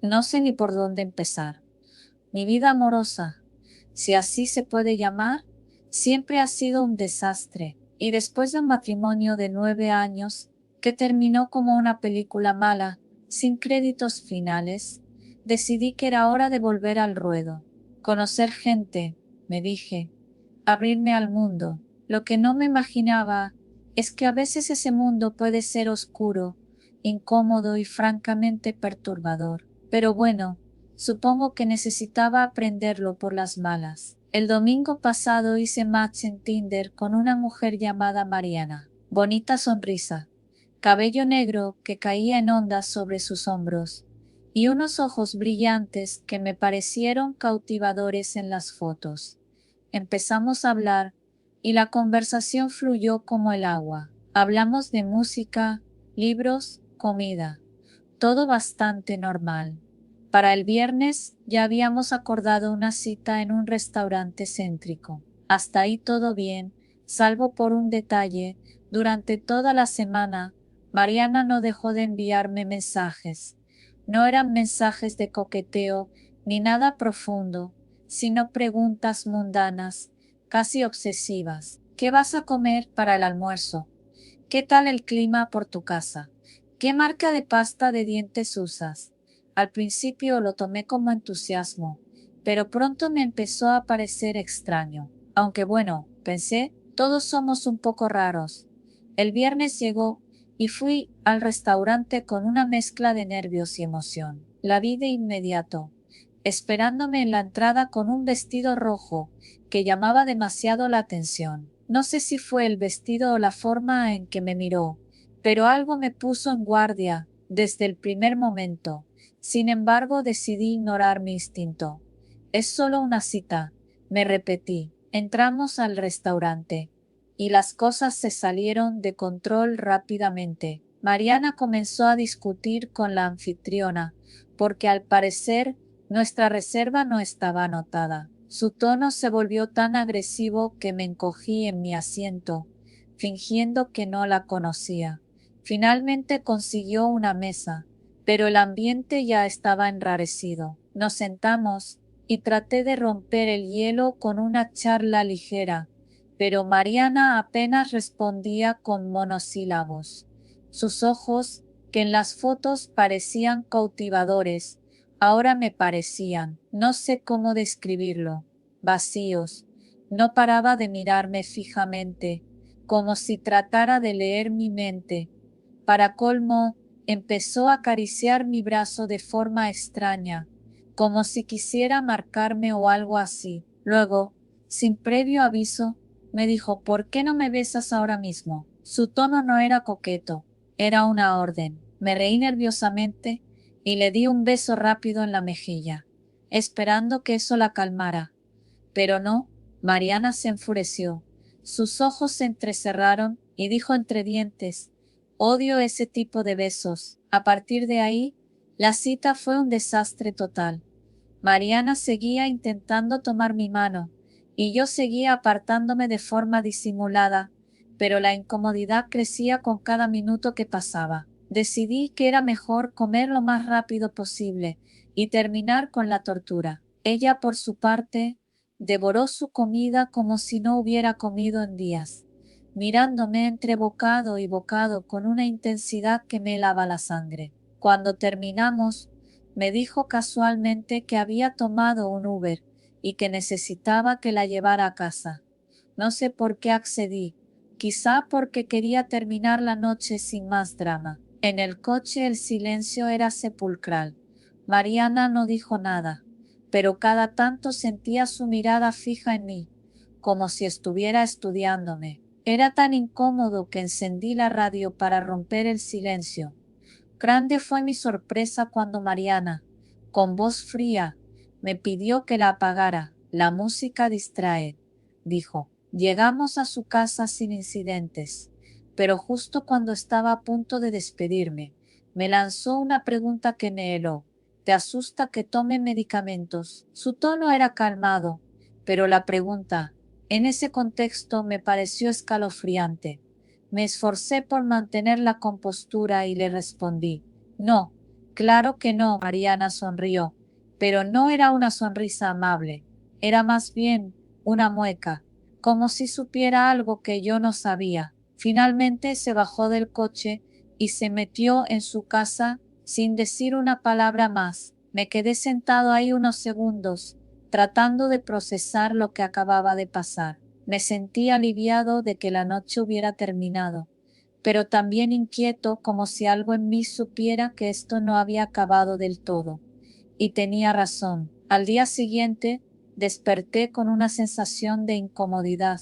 No sé ni por dónde empezar. Mi vida amorosa, si así se puede llamar, siempre ha sido un desastre, y después de un matrimonio de 9 años, que terminó como una película mala, sin créditos finales, decidí que era hora de volver al ruedo. Conocer gente, me dije, abrirme al mundo. Lo que no me imaginaba es que a veces ese mundo puede ser oscuro, incómodo y francamente perturbador. Pero bueno, supongo que necesitaba aprenderlo por las malas. El domingo pasado hice match en Tinder con una mujer llamada Mariana. Bonita sonrisa, cabello negro que caía en ondas sobre sus hombros, y unos ojos brillantes que me parecieron cautivadores en las fotos. Empezamos a hablar y la conversación fluyó como el agua. Hablamos de música, libros, comida, todo bastante normal. Para el viernes ya habíamos acordado una cita en un restaurante céntrico. Hasta ahí todo bien, salvo por un detalle. Durante toda la semana, Mariana no dejó de enviarme mensajes. No eran mensajes de coqueteo ni nada profundo, sino preguntas mundanas, casi obsesivas. ¿Qué vas a comer para el almuerzo? ¿Qué tal el clima por tu casa? ¿Qué marca de pasta de dientes usas? Al principio lo tomé como entusiasmo, pero pronto me empezó a parecer extraño. Aunque bueno, pensé, todos somos un poco raros. El viernes llegó y fui al restaurante con una mezcla de nervios y emoción. La vi de inmediato, esperándome en la entrada con un vestido rojo que llamaba demasiado la atención. No sé si fue el vestido o la forma en que me miró, pero algo me puso en guardia desde el primer momento. Sin embargo, decidí ignorar mi instinto. Es solo una cita, me repetí. Entramos al restaurante y las cosas se salieron de control rápidamente. Mariana comenzó a discutir con la anfitriona, porque al parecer nuestra reserva no estaba anotada. Su tono se volvió tan agresivo que me encogí en mi asiento, fingiendo que no la conocía. Finalmente consiguió una mesa, pero el ambiente ya estaba enrarecido. Nos sentamos y traté de romper el hielo con una charla ligera, pero Mariana apenas respondía con monosílabos. Sus ojos, que en las fotos parecían cautivadores, ahora me parecían, no sé cómo describirlo, vacíos. No paraba de mirarme fijamente, como si tratara de leer mi mente. Para colmo, empezó a acariciar mi brazo de forma extraña, como si quisiera marcarme o algo así. Luego, sin previo aviso, me dijo, ¿por qué no me besas ahora mismo? Su tono no era coqueto, era una orden. Me reí nerviosamente y le di un beso rápido en la mejilla, esperando que eso la calmara. Pero no, Mariana se enfureció. Sus ojos se entrecerraron y dijo entre dientes, odio ese tipo de besos. A partir de ahí, la cita fue un desastre total. Mariana seguía intentando tomar mi mano, y yo seguía apartándome de forma disimulada, pero la incomodidad crecía con cada minuto que pasaba. Decidí que era mejor comer lo más rápido posible y terminar con la tortura. Ella, por su parte, devoró su comida como si no hubiera comido en días, mirándome entre bocado y bocado con una intensidad que me helaba la sangre. Cuando terminamos, me dijo casualmente que había tomado un Uber y que necesitaba que la llevara a casa. No sé por qué accedí, quizá porque quería terminar la noche sin más drama. En el coche el silencio era sepulcral. Mariana no dijo nada, pero cada tanto sentía su mirada fija en mí, como si estuviera estudiándome. Era tan incómodo que encendí la radio para romper el silencio. Grande fue mi sorpresa cuando Mariana, con voz fría, me pidió que la apagara. La música distrae, dijo. Llegamos a su casa sin incidentes, pero justo cuando estaba a punto de despedirme, me lanzó una pregunta que me heló. ¿Te asusta que tome medicamentos? Su tono era calmado, pero la pregunta, en ese contexto, me pareció escalofriante. Me esforcé por mantener la compostura y le respondí, no, Claro que no, Mariana sonrió, pero no era una sonrisa amable, era más bien una mueca, como si supiera algo que yo no sabía. Finalmente se bajó del coche y se metió en su casa sin decir una palabra más. Me quedé sentado ahí unos segundos, tratando de procesar lo que acababa de pasar. Me sentí aliviado de que la noche hubiera terminado, pero también inquieto como si algo en mí supiera que esto no había acabado del todo. Y tenía razón. Al día siguiente desperté con una sensación de incomodidad.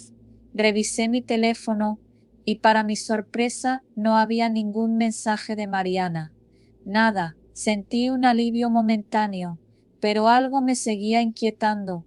Revisé mi teléfono y para mi sorpresa no había ningún mensaje de Mariana. Nada. Sentí un alivio momentáneo, pero algo me seguía inquietando.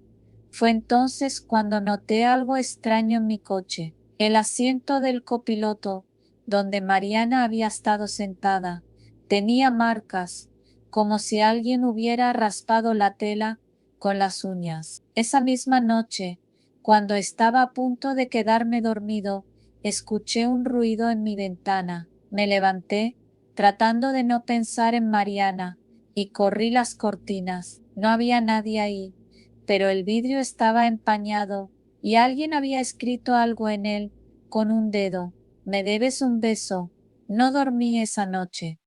Fue entonces cuando noté algo extraño en mi coche. El asiento del copiloto, donde Mariana había estado sentada, tenía marcas, como si alguien hubiera raspado la tela con las uñas. Esa misma noche, cuando estaba a punto de quedarme dormido, escuché un ruido en mi ventana. Me levanté, tratando de no pensar en Mariana, y corrí las cortinas. No había nadie ahí, pero el vidrio estaba empañado y alguien había escrito algo en él con un dedo. Me debes un beso. No dormí esa noche.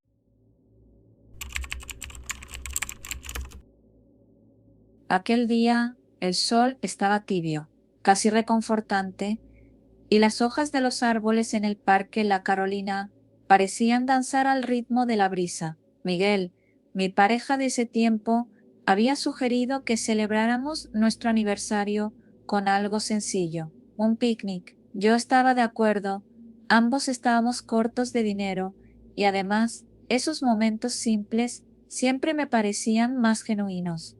Aquel día el sol estaba tibio, casi reconfortante, y las hojas de los árboles en el parque La Carolina parecían danzar al ritmo de la brisa. Miguel, mi pareja de ese tiempo, había sugerido que celebráramos nuestro aniversario con algo sencillo, un picnic. Yo estaba de acuerdo, ambos estábamos cortos de dinero y además esos momentos simples siempre me parecían más genuinos.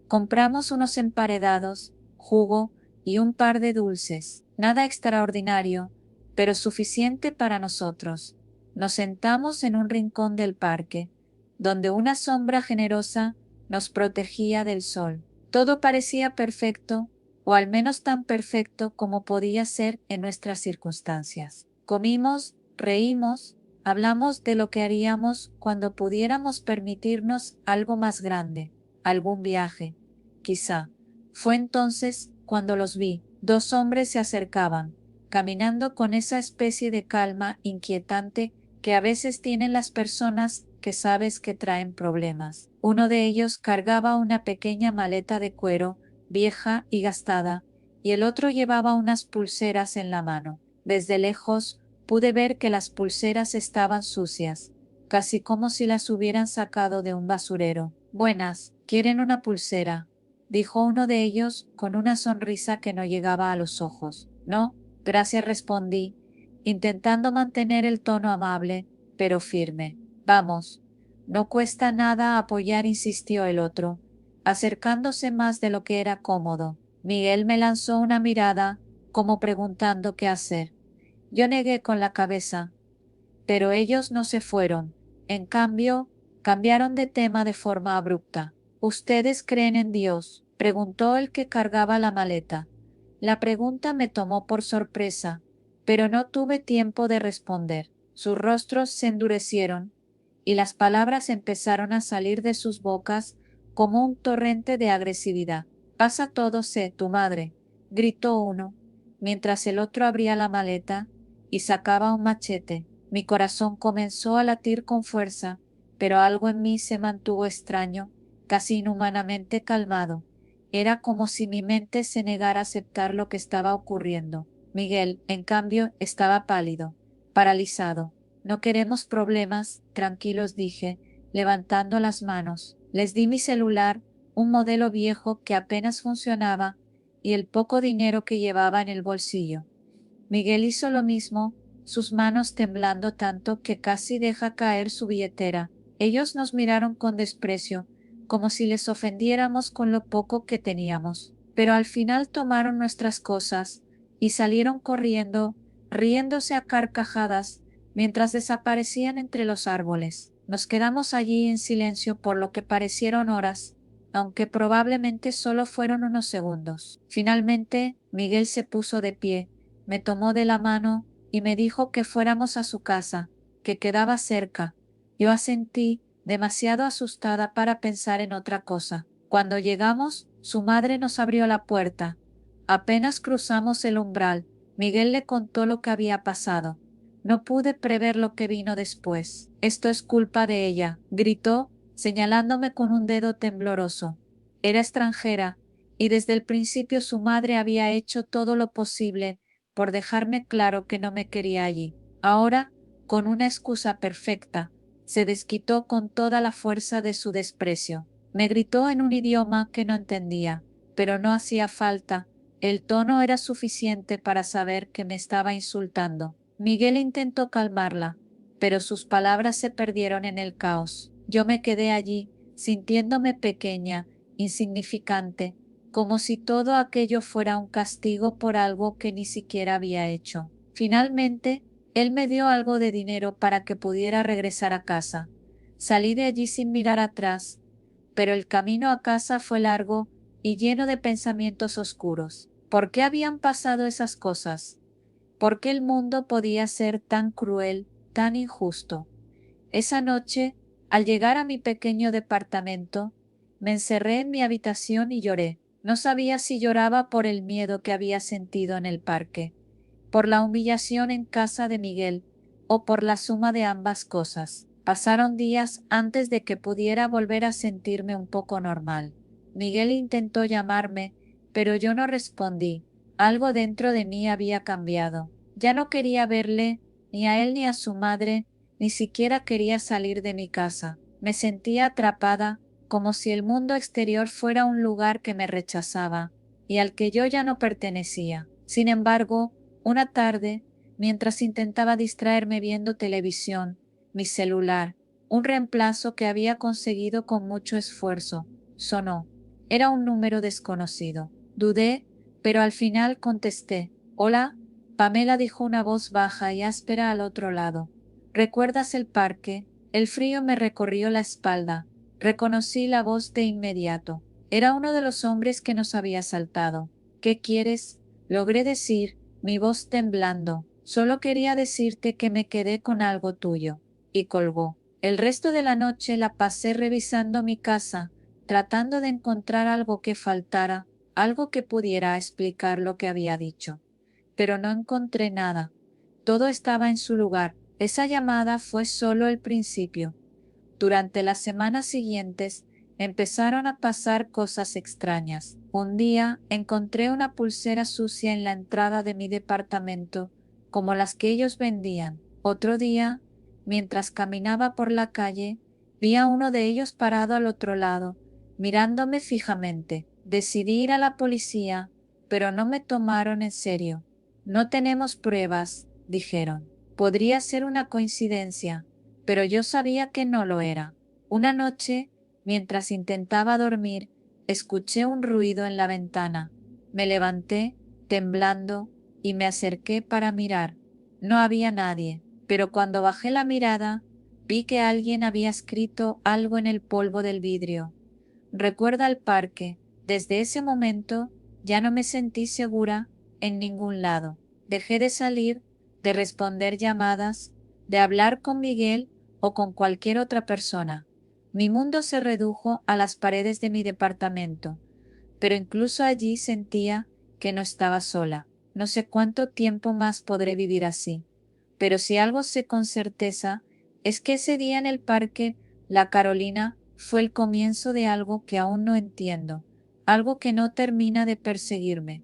Compramos unos emparedados, jugo y un par de dulces. Nada extraordinario, pero suficiente para nosotros. Nos sentamos en un rincón del parque, donde una sombra generosa nos protegía del sol. Todo parecía perfecto, o al menos tan perfecto como podía ser en nuestras circunstancias. Comimos, reímos, hablamos de lo que haríamos cuando pudiéramos permitirnos algo más grande, algún viaje, quizá. Fue entonces cuando los vi. Dos hombres se acercaban, caminando con esa especie de calma inquietante que a veces tienen las personas que sabes que traen problemas. Uno de ellos cargaba una pequeña maleta de cuero, vieja y gastada, y el otro llevaba unas pulseras en la mano. Desde lejos pude ver que las pulseras estaban sucias, casi como si las hubieran sacado de un basurero. Buenas, ¿quieren una pulsera?, dijo uno de ellos con una sonrisa que no llegaba a los ojos. No, gracias, respondí, intentando mantener el tono amable, pero firme. Vamos, no cuesta nada apoyar, insistió el otro, acercándose más de lo que era cómodo. Miguel me lanzó una mirada, como preguntando qué hacer. Yo negué con la cabeza, pero ellos no se fueron. En cambio, cambiaron de tema de forma abrupta. ¿Ustedes creen en Dios?, preguntó el que cargaba la maleta. La pregunta me tomó por sorpresa, pero no tuve tiempo de responder. Sus rostros se endurecieron y las palabras empezaron a salir de sus bocas como un torrente de agresividad. Pasa todo, sé, tu madre, gritó uno, mientras el otro abría la maleta y sacaba un machete. Mi corazón comenzó a latir con fuerza, pero algo en mí se mantuvo extraño, casi inhumanamente calmado. Era como si mi mente se negara a aceptar lo que estaba ocurriendo. Miguel, en cambio, estaba pálido, paralizado. No queremos problemas, tranquilos, dije, levantando las manos. Les di mi celular, un modelo viejo que apenas funcionaba, y el poco dinero que llevaba en el bolsillo. Miguel hizo lo mismo, sus manos temblando tanto que casi deja caer su billetera. Ellos nos miraron con desprecio, como si les ofendiéramos con lo poco que teníamos. Pero al final tomaron nuestras cosas y salieron corriendo, riéndose a carcajadas, mientras desaparecían entre los árboles. Nos quedamos allí en silencio por lo que parecieron horas, aunque probablemente solo fueron unos segundos. Finalmente, Miguel se puso de pie, me tomó de la mano y me dijo que fuéramos a su casa, que quedaba cerca. Yo asentí, demasiado asustada para pensar en otra cosa. Cuando llegamos, su madre nos abrió la puerta. Apenas cruzamos el umbral, Miguel le contó lo que había pasado. No pude prever lo que vino después. Esto es culpa de ella, gritó, señalándome con un dedo tembloroso. Era extranjera, y desde el principio su madre había hecho todo lo posible por dejarme claro que no me quería allí. Ahora, con una excusa perfecta, se desquitó con toda la fuerza de su desprecio. Me gritó en un idioma que no entendía, pero no hacía falta. El tono era suficiente para saber que me estaba insultando. Miguel intentó calmarla, pero sus palabras se perdieron en el caos. Yo me quedé allí, sintiéndome pequeña, insignificante, como si todo aquello fuera un castigo por algo que ni siquiera había hecho. Finalmente, él me dio algo de dinero para que pudiera regresar a casa. Salí de allí sin mirar atrás, pero el camino a casa fue largo y lleno de pensamientos oscuros. ¿Por qué habían pasado esas cosas? ¿Por qué el mundo podía ser tan cruel, tan injusto? Esa noche, al llegar a mi pequeño departamento, me encerré en mi habitación y lloré. No sabía si lloraba por el miedo que había sentido en el parque, por la humillación en casa de Miguel o por la suma de ambas cosas. Pasaron días antes de que pudiera volver a sentirme un poco normal. Miguel intentó llamarme, pero yo no respondí. Algo dentro de mí había cambiado. Ya no quería verle, ni a él ni a su madre, ni siquiera quería salir de mi casa. Me sentía atrapada, como si el mundo exterior fuera un lugar que me rechazaba y al que yo ya no pertenecía. Sin embargo, una tarde, mientras intentaba distraerme viendo televisión, mi celular, un reemplazo que había conseguido con mucho esfuerzo, sonó. Era un número desconocido. Dudé, pero al final contesté. Hola, Pamela, dijo una voz baja y áspera al otro lado. ¿Recuerdas el parque? El frío me recorrió la espalda. Reconocí la voz de inmediato. Era uno de los hombres que nos había asaltado. ¿Qué quieres? Logré decir, mi voz temblando. Solo quería decirte que me quedé con algo tuyo. Y colgó. El resto de la noche la pasé revisando mi casa, tratando de encontrar algo que faltara, algo que pudiera explicar lo que había dicho. Pero no encontré nada. Todo estaba en su lugar. Esa llamada fue solo el principio. Durante las semanas siguientes empezaron a pasar cosas extrañas. Un día encontré una pulsera sucia en la entrada de mi departamento, como las que ellos vendían. Otro día, mientras caminaba por la calle, vi a uno de ellos parado al otro lado, mirándome fijamente. Decidí ir a la policía, pero no me tomaron en serio. No tenemos pruebas, dijeron. Podría ser una coincidencia, pero yo sabía que no lo era. Una noche, mientras intentaba dormir, escuché un ruido en la ventana. Me levanté, temblando, y me acerqué para mirar. No había nadie, pero cuando bajé la mirada, vi que alguien había escrito algo en el polvo del vidrio. Recuerda el parque. Desde ese momento ya no me sentí segura en ningún lado. Dejé de salir, de responder llamadas, de hablar con Miguel o con cualquier otra persona. Mi mundo se redujo a las paredes de mi departamento, pero incluso allí sentía que no estaba sola. No sé cuánto tiempo más podré vivir así, pero si algo sé con certeza es que ese día en el parque, la Carolina fue el comienzo de algo que aún no entiendo, algo que no termina de perseguirme.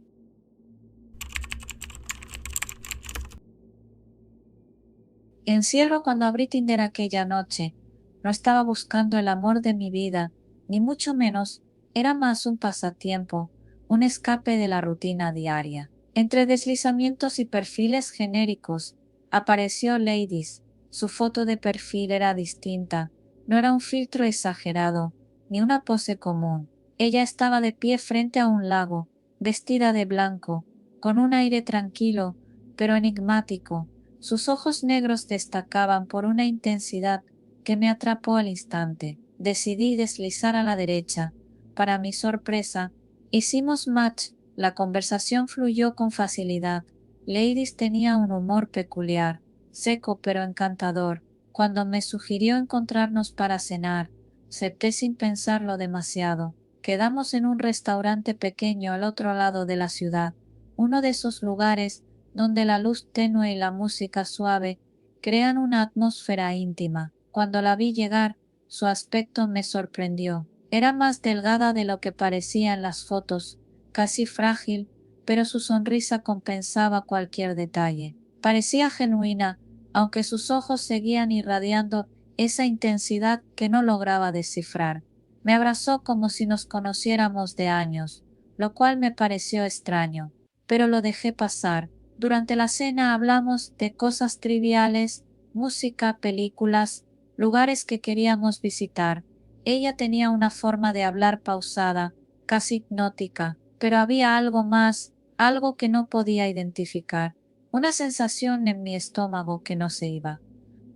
Encierro cuando abrí Tinder aquella noche. No estaba buscando el amor de mi vida, ni mucho menos, era más un pasatiempo, un escape de la rutina diaria. Entre deslizamientos y perfiles genéricos, apareció Ladies. Su foto de perfil era distinta, no era un filtro exagerado, ni una pose común. Ella estaba de pie frente a un lago, vestida de blanco, con un aire tranquilo, pero enigmático. Sus ojos negros destacaban por una intensidad que me atrapó al instante. Decidí deslizar a la derecha. Para mi sorpresa, hicimos match. La conversación fluyó con facilidad. Ladies tenía un humor peculiar, seco pero encantador. Cuando me sugirió encontrarnos para cenar, acepté sin pensarlo demasiado. Quedamos en un restaurante pequeño al otro lado de la ciudad, uno de esos lugares donde la luz tenue y la música suave crean una atmósfera íntima. Cuando la vi llegar, su aspecto me sorprendió. Era más delgada de lo que parecía en las fotos, casi frágil, pero su sonrisa compensaba cualquier detalle. Parecía genuina, aunque sus ojos seguían irradiando esa intensidad que no lograba descifrar. Me abrazó como si nos conociéramos de años, lo cual me pareció extraño, pero lo dejé pasar. Durante la cena hablamos de cosas triviales, música, películas, lugares que queríamos visitar. Ella tenía una forma de hablar pausada, casi hipnótica, pero había algo más, algo que no podía identificar, una sensación en mi estómago que no se iba.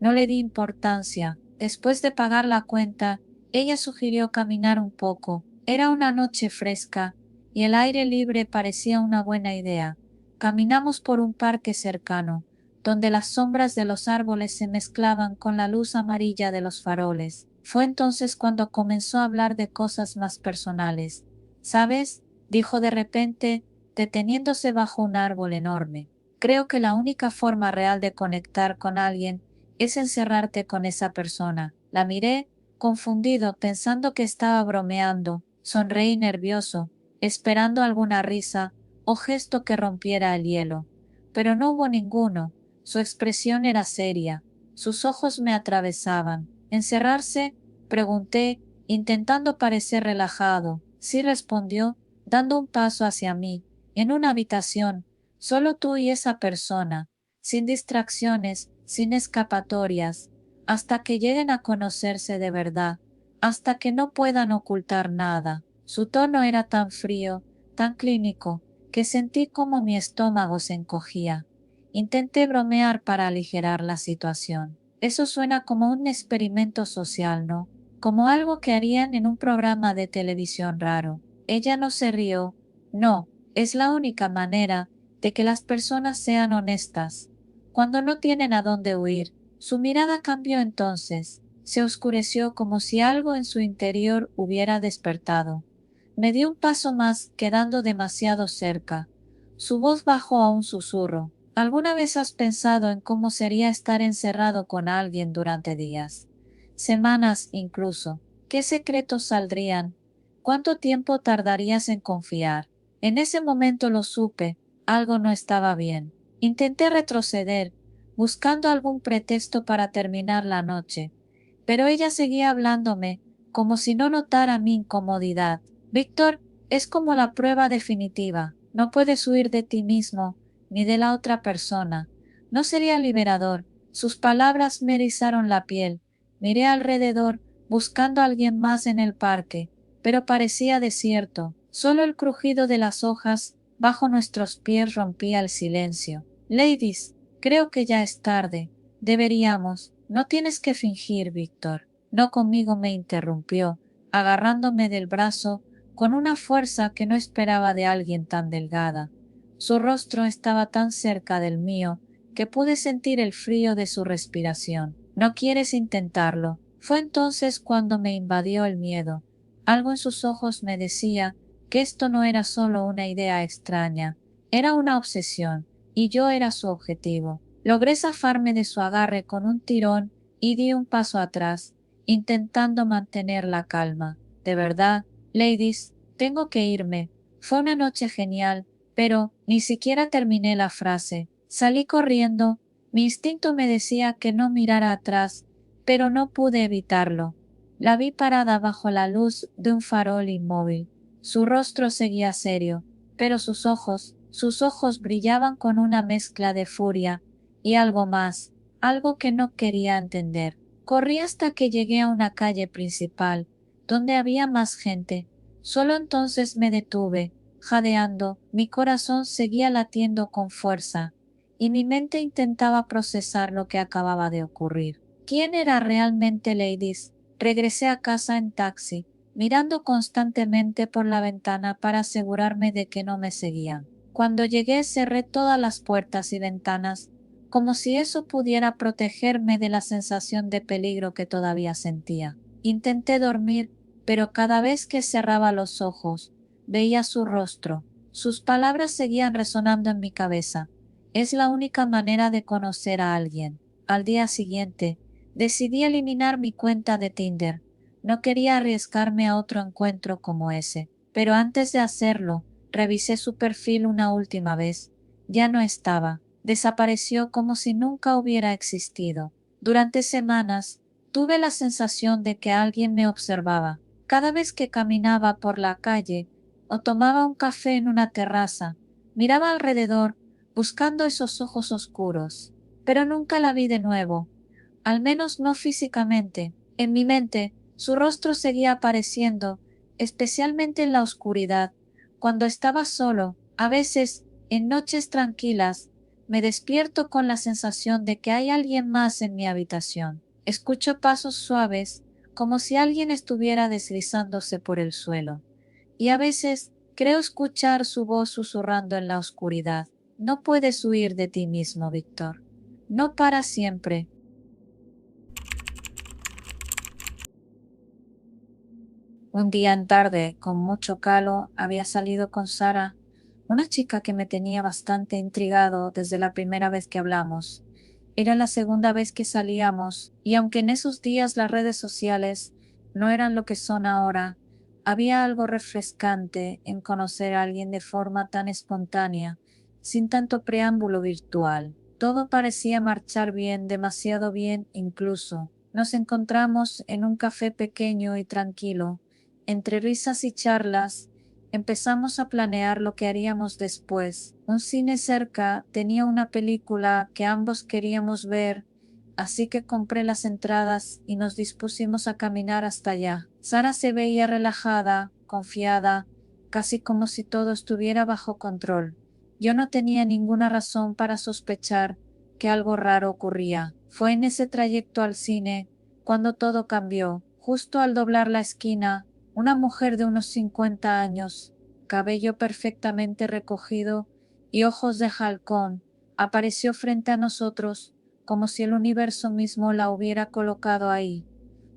No le di importancia. Después de pagar la cuenta, ella sugirió caminar un poco. Era una noche fresca y el aire libre parecía una buena idea. Caminamos por un parque cercano, donde las sombras de los árboles se mezclaban con la luz amarilla de los faroles. Fue entonces cuando comenzó a hablar de cosas más personales. ¿Sabes?, dijo de repente, deteniéndose bajo un árbol enorme. Creo que la única forma real de conectar con alguien es encerrarte con esa persona. La miré, confundido, pensando que estaba bromeando. Sonreí nervioso, esperando alguna risa o gesto que rompiera el hielo. Pero no hubo ninguno. Su expresión era seria. Sus ojos me atravesaban. ¿Encerrarse?, pregunté, intentando parecer relajado. Sí, respondió, dando un paso hacia mí. En una habitación, solo tú y esa persona, sin distracciones, sin escapatorias, hasta que lleguen a conocerse de verdad, hasta que no puedan ocultar nada. Su tono era tan frío, tan clínico, que sentí como mi estómago se encogía. Intenté bromear para aligerar la situación. Eso suena como un experimento social, ¿no? Como algo que harían en un programa de televisión raro. Ella no se rió. No, es la única manera de que las personas sean honestas. Cuando no tienen a dónde huir, su mirada cambió entonces. Se oscureció como si algo en su interior hubiera despertado. Me dio un paso más, quedando demasiado cerca. Su voz bajó a un susurro. ¿Alguna vez has pensado en cómo sería estar encerrado con alguien durante días, semanas incluso? ¿Qué secretos saldrían? ¿Cuánto tiempo tardarías en confiar? En ese momento lo supe, algo no estaba bien. Intenté retroceder, buscando algún pretexto para terminar la noche, pero ella seguía hablándome, como si no notara mi incomodidad. Víctor, es como la prueba definitiva. No puedes huir de ti mismo, ni de la otra persona. ¿No sería liberador? Sus palabras me erizaron la piel. Miré alrededor, buscando a alguien más en el parque, pero parecía desierto. Solo el crujido de las hojas bajo nuestros pies rompía el silencio. Ladies, creo que ya es tarde. Deberíamos. No tienes que fingir, Víctor. No conmigo, me interrumpió, agarrándome del brazo con una fuerza que no esperaba de alguien tan delgada. Su rostro estaba tan cerca del mío que pude sentir el frío de su respiración. ¿No quieres intentarlo? Fue entonces cuando me invadió el miedo. Algo en sus ojos me decía que esto no era solo una idea extraña, era una obsesión, y yo era su objetivo. Logré zafarme de su agarre con un tirón y di un paso atrás, intentando mantener la calma. De verdad, ladies, tengo que irme. Fue una noche genial, pero ni siquiera terminé la frase. Salí corriendo. Mi instinto me decía que no mirara atrás, pero no pude evitarlo. La vi parada bajo la luz de un farol inmóvil. Su rostro seguía serio, pero sus ojos brillaban con una mezcla de furia y algo más, algo que no quería entender. Corrí hasta que llegué a una calle principal, donde había más gente. Solo entonces me detuve, jadeando, mi corazón seguía latiendo con fuerza, y mi mente intentaba procesar lo que acababa de ocurrir. ¿Quién era realmente Ladies? Regresé a casa en taxi, mirando constantemente por la ventana para asegurarme de que no me seguían. Cuando llegué cerré todas las puertas y ventanas, como si eso pudiera protegerme de la sensación de peligro que todavía sentía. Intenté dormir, pero cada vez que cerraba los ojos, veía su rostro. Sus palabras seguían resonando en mi cabeza. Es la única manera de conocer a alguien. Al día siguiente, decidí eliminar mi cuenta de Tinder. No quería arriesgarme a otro encuentro como ese, pero antes de hacerlo, revisé su perfil una última vez. Ya no estaba. Desapareció como si nunca hubiera existido. Durante semanas, tuve la sensación de que alguien me observaba. Cada vez que caminaba por la calle o tomaba un café en una terraza, miraba alrededor buscando esos ojos oscuros. Pero nunca la vi de nuevo, al menos no físicamente. En mi mente, su rostro seguía apareciendo, especialmente en la oscuridad. Cuando estaba solo, a veces, en noches tranquilas, me despierto con la sensación de que hay alguien más en mi habitación. Escucho pasos suaves, como si alguien estuviera deslizándose por el suelo. Y a veces creo escuchar su voz susurrando en la oscuridad. No puedes huir de ti mismo, Víctor. No para siempre. Un día en tarde, con mucho calor, había salido con Sara, una chica que me tenía bastante intrigado desde la primera vez que hablamos. Era la segunda vez que salíamos, y aunque en esos días las redes sociales no eran lo que son ahora, había algo refrescante en conocer a alguien de forma tan espontánea, sin tanto preámbulo virtual. Todo parecía marchar bien, demasiado bien incluso. Nos encontramos en un café pequeño y tranquilo. Entre risas y charlas, empezamos a planear lo que haríamos después. Un cine cerca tenía una película que ambos queríamos ver, así que compré las entradas y nos dispusimos a caminar hasta allá. Sara se veía relajada, confiada, casi como si todo estuviera bajo control. Yo no tenía ninguna razón para sospechar que algo raro ocurría. Fue en ese trayecto al cine cuando todo cambió. Justo al doblar la esquina, una mujer de unos 50 años, cabello perfectamente recogido y ojos de halcón, apareció frente a nosotros, como si el universo mismo la hubiera colocado ahí.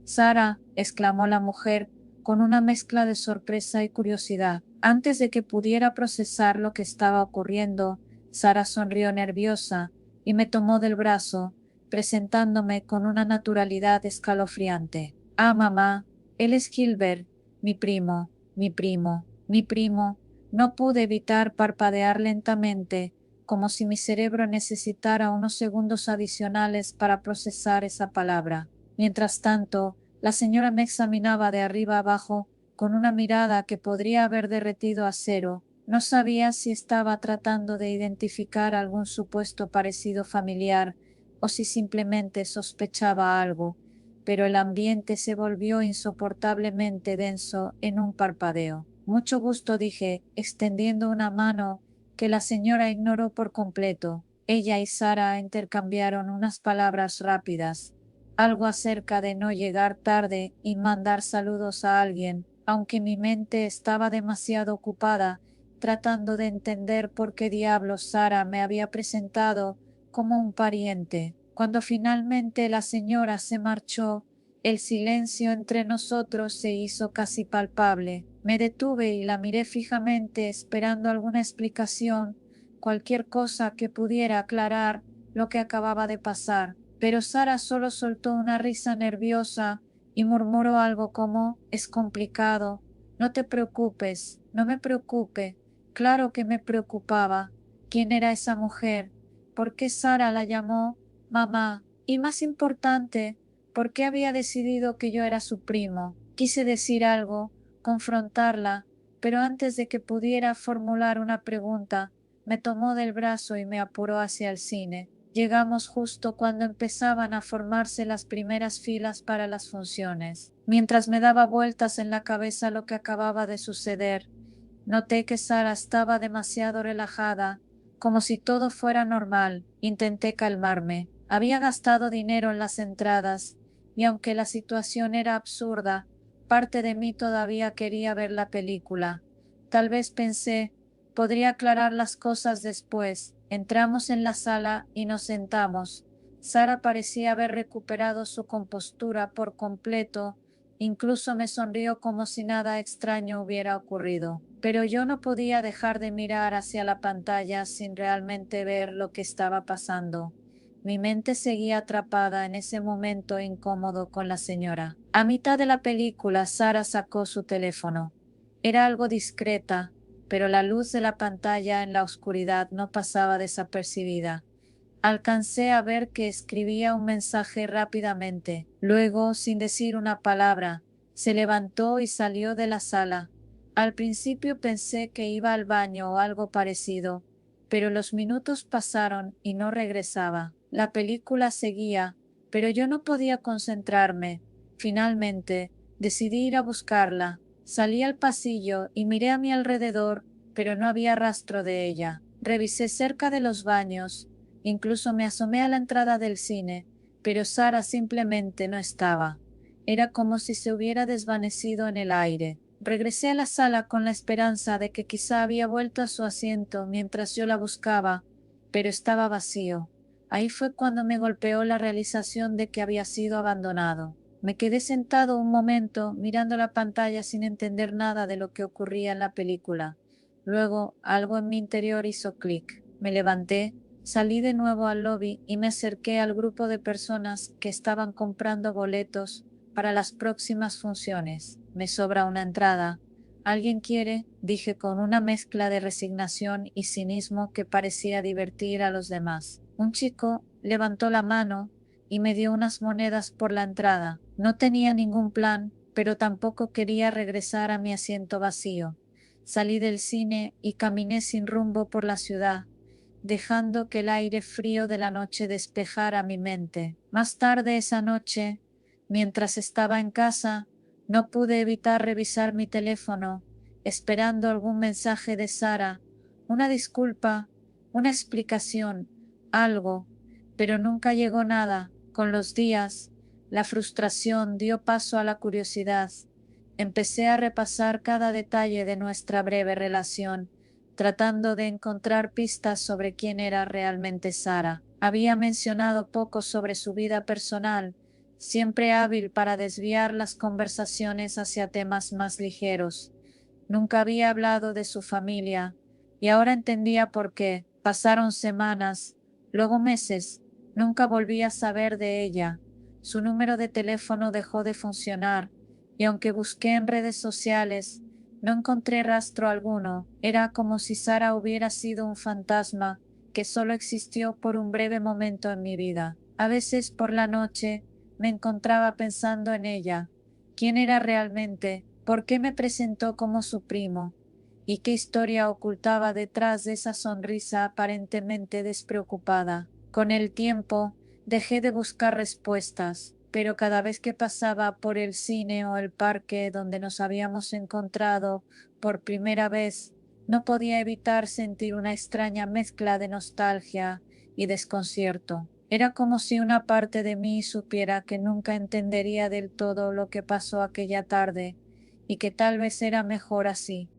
Sara, exclamó la mujer, con una mezcla de sorpresa y curiosidad. Antes de que pudiera procesar lo que estaba ocurriendo, Sara sonrió nerviosa y me tomó del brazo, presentándome con una naturalidad escalofriante. Ah, mamá, él es Gilbert, mi primo, mi primo, mi primo. No pude evitar parpadear lentamente, como si mi cerebro necesitara unos segundos adicionales para procesar esa palabra. Mientras tanto, la señora me examinaba de arriba abajo con una mirada que podría haber derretido acero. No sabía si estaba tratando de identificar algún supuesto parecido familiar o si simplemente sospechaba algo, pero el ambiente se volvió insoportablemente denso en un parpadeo. Mucho gusto, dije, extendiendo una mano que la señora ignoró por completo. Ella y Sara intercambiaron unas palabras rápidas, algo acerca de no llegar tarde y mandar saludos a alguien, aunque mi mente estaba demasiado ocupada tratando de entender por qué diablos Sara me había presentado como un pariente. Cuando finalmente la señora se marchó, el silencio entre nosotros se hizo casi palpable. Me detuve y la miré fijamente esperando alguna explicación, cualquier cosa que pudiera aclarar lo que acababa de pasar. Pero Sara solo soltó una risa nerviosa y murmuró algo como, es complicado. No te preocupes, no me preocupe. Claro que me preocupaba. ¿Quién era esa mujer? ¿Por qué Sara la llamó mamá? Y más importante, ¿por qué había decidido que yo era su primo? Quise decir algo, confrontarla, pero antes de que pudiera formular una pregunta, me tomó del brazo y me apuró hacia el cine. Llegamos justo cuando empezaban a formarse las primeras filas para las funciones. Mientras me daba vueltas en la cabeza lo que acababa de suceder, noté que Sara estaba demasiado relajada, como si todo fuera normal. Intenté calmarme. Había gastado dinero en las entradas, y aunque la situación era absurda, parte de mí todavía quería ver la película. Tal vez pensé, podría aclarar las cosas después, Entramos en la sala y nos sentamos. Sara parecía haber recuperado su compostura por completo, incluso me sonrió como si nada extraño hubiera ocurrido. Pero yo no podía dejar de mirar hacia la pantalla sin realmente ver lo que estaba pasando. Mi mente seguía atrapada en ese momento incómodo con la señora. A mitad de la película, Sara sacó su teléfono. Era algo discreta, pero la luz de la pantalla en la oscuridad no pasaba desapercibida. Alcancé a ver que escribía un mensaje rápidamente. Luego, sin decir una palabra, se levantó y salió de la sala. Al principio pensé que iba al baño o algo parecido, pero los minutos pasaron y no regresaba. La película seguía, pero yo no podía concentrarme. Finalmente, decidí ir a buscarla. Salí al pasillo y miré a mi alrededor, pero no había rastro de ella. Revisé cerca de los baños, incluso me asomé a la entrada del cine, pero Sara simplemente no estaba. Era como si se hubiera desvanecido en el aire. Regresé a la sala con la esperanza de que quizá había vuelto a su asiento mientras yo la buscaba, pero estaba vacío. Ahí fue cuando me golpeó la realización de que había sido abandonado. Me quedé sentado un momento mirando la pantalla sin entender nada de lo que ocurría en la película. Luego algo en mi interior hizo clic. Me levanté, salí de nuevo al lobby y me acerqué al grupo de personas que estaban comprando boletos para las próximas funciones. Me sobra una entrada. ¿Alguien quiere? Dije con una mezcla de resignación y cinismo que parecía divertir a los demás. Un chico levantó la mano y me dio unas monedas por la entrada. No tenía ningún plan, pero tampoco quería regresar a mi asiento vacío. Salí del cine y caminé sin rumbo por la ciudad, dejando que el aire frío de la noche despejara mi mente. Más tarde esa noche, mientras estaba en casa, no pude evitar revisar mi teléfono, esperando algún mensaje de Sara, una disculpa, una explicación, algo, pero nunca llegó nada. Con los días, la frustración dio paso a la curiosidad. Empecé a repasar cada detalle de nuestra breve relación, tratando de encontrar pistas sobre quién era realmente Sara. Había mencionado poco sobre su vida personal, siempre hábil para desviar las conversaciones hacia temas más ligeros. Nunca había hablado de su familia, y ahora entendía por qué. Pasaron semanas, luego meses, nunca volví a saber de ella. Su número de teléfono dejó de funcionar, y aunque busqué en redes sociales, no encontré rastro alguno. Era como si Sara hubiera sido un fantasma que solo existió por un breve momento en mi vida. A veces por la noche me encontraba pensando en ella. ¿Quién era realmente? ¿Por qué me presentó como su primo? ¿Y qué historia ocultaba detrás de esa sonrisa aparentemente despreocupada? Con el tiempo, dejé de buscar respuestas, pero cada vez que pasaba por el cine o el parque donde nos habíamos encontrado por primera vez, no podía evitar sentir una extraña mezcla de nostalgia y desconcierto. Era como si una parte de mí supiera que nunca entendería del todo lo que pasó aquella tarde y que tal vez era mejor así.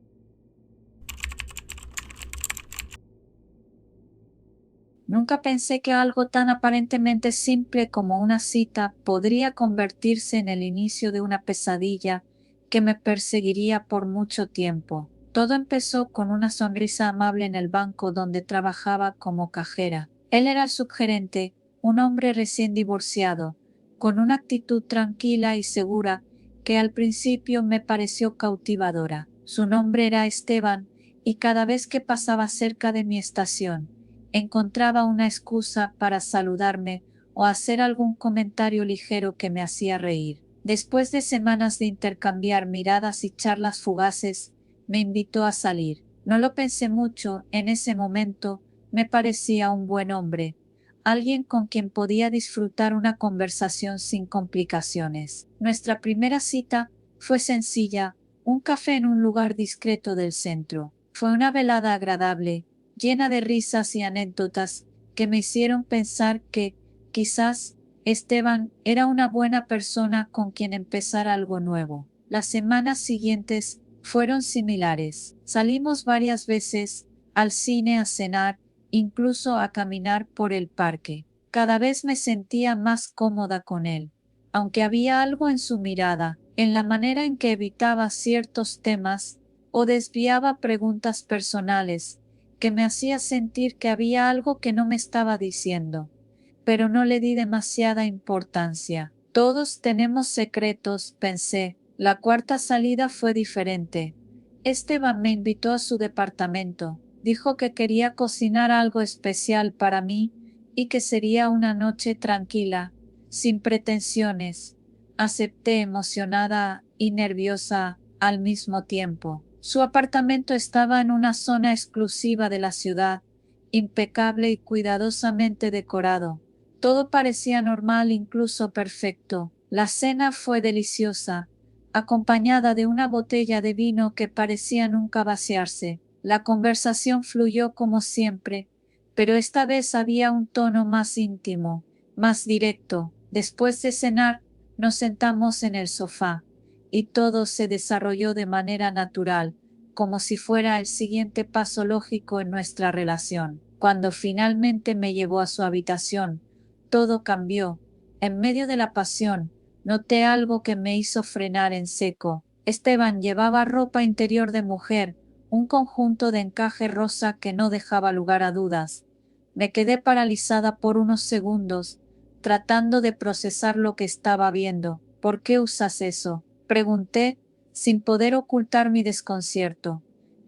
Nunca pensé que algo tan aparentemente simple como una cita podría convertirse en el inicio de una pesadilla que me perseguiría por mucho tiempo. Todo empezó con una sonrisa amable en el banco donde trabajaba como cajera. Él era el subgerente, un hombre recién divorciado, con una actitud tranquila y segura que al principio me pareció cautivadora. Su nombre era Esteban, y cada vez que pasaba cerca de mi estación, encontraba una excusa para saludarme o hacer algún comentario ligero que me hacía reír. Después de semanas de intercambiar miradas y charlas fugaces, me invitó a salir. No lo pensé mucho, en ese momento me parecía un buen hombre, alguien con quien podía disfrutar una conversación sin complicaciones. Nuestra primera cita fue sencilla, un café en un lugar discreto del centro. Fue una velada agradable, llena de risas y anécdotas que me hicieron pensar que, quizás, Esteban era una buena persona con quien empezar algo nuevo. Las semanas siguientes fueron similares. Salimos varias veces al cine a cenar incluso a caminar por el parque. Cada vez me sentía más cómoda con él, aunque había algo en su mirada, en la manera en que evitaba ciertos temas o desviaba preguntas personales, que me hacía sentir que había algo que no me estaba diciendo. Pero no le di demasiada importancia. Todos tenemos secretos, pensé. La cuarta salida fue diferente. Esteban me invitó a su departamento. Dijo que quería cocinar algo especial para mí y que sería una noche tranquila, sin pretensiones. Acepté emocionada y nerviosa al mismo tiempo. Su apartamento estaba en una zona exclusiva de la ciudad, impecable y cuidadosamente decorado. Todo parecía normal, incluso perfecto. La cena fue deliciosa, acompañada de una botella de vino que parecía nunca vaciarse. La conversación fluyó como siempre, pero esta vez había un tono más íntimo, más directo. Después de cenar, nos sentamos en el sofá, y todo se desarrolló de manera natural, como si fuera el siguiente paso lógico en nuestra relación. Cuando finalmente me llevó a su habitación, todo cambió. En medio de la pasión, noté algo que me hizo frenar en seco. Esteban llevaba ropa interior de mujer, un conjunto de encaje rosa que no dejaba lugar a dudas. Me quedé paralizada por unos segundos, tratando de procesar lo que estaba viendo. ¿Por qué usas eso?, pregunté, sin poder ocultar mi desconcierto.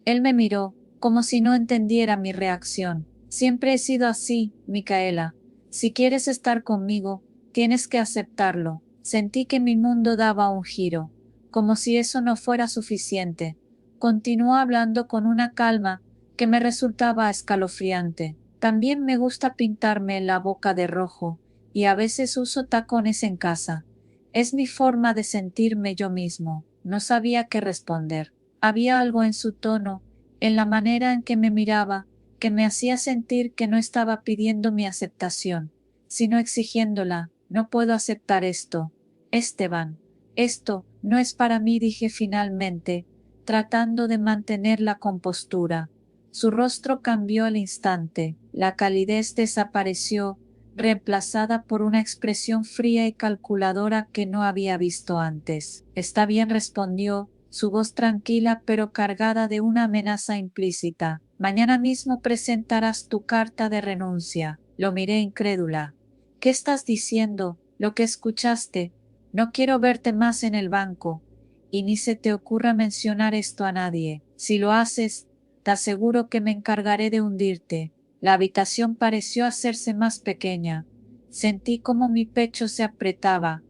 Él me miró, como si no entendiera mi reacción. Siempre he sido así, Micaela. Si quieres estar conmigo, tienes que aceptarlo. Sentí que mi mundo daba un giro, como si eso no fuera suficiente. Continuó hablando con una calma que me resultaba escalofriante. También me gusta pintarme la boca de rojo, y a veces uso tacones en casa. Es mi forma de sentirme yo mismo. No sabía qué responder. Había algo en su tono, en la manera en que me miraba, que me hacía sentir que no estaba pidiendo mi aceptación, sino exigiéndola. No puedo aceptar esto. Esteban, esto no es para mí, dije finalmente, tratando de mantener la compostura. Su rostro cambió al instante, la calidez desapareció, reemplazada por una expresión fría y calculadora que no había visto antes. Está bien, respondió, su voz tranquila pero cargada de una amenaza implícita. Mañana mismo presentarás tu carta de renuncia. Lo miré incrédula. ¿Qué estás diciendo? Lo que escuchaste. No quiero verte más en el banco. Y ni se te ocurra mencionar esto a nadie. Si lo haces, te aseguro que me encargaré de hundirte. La habitación pareció hacerse más pequeña. Sentí como mi pecho se apretaba,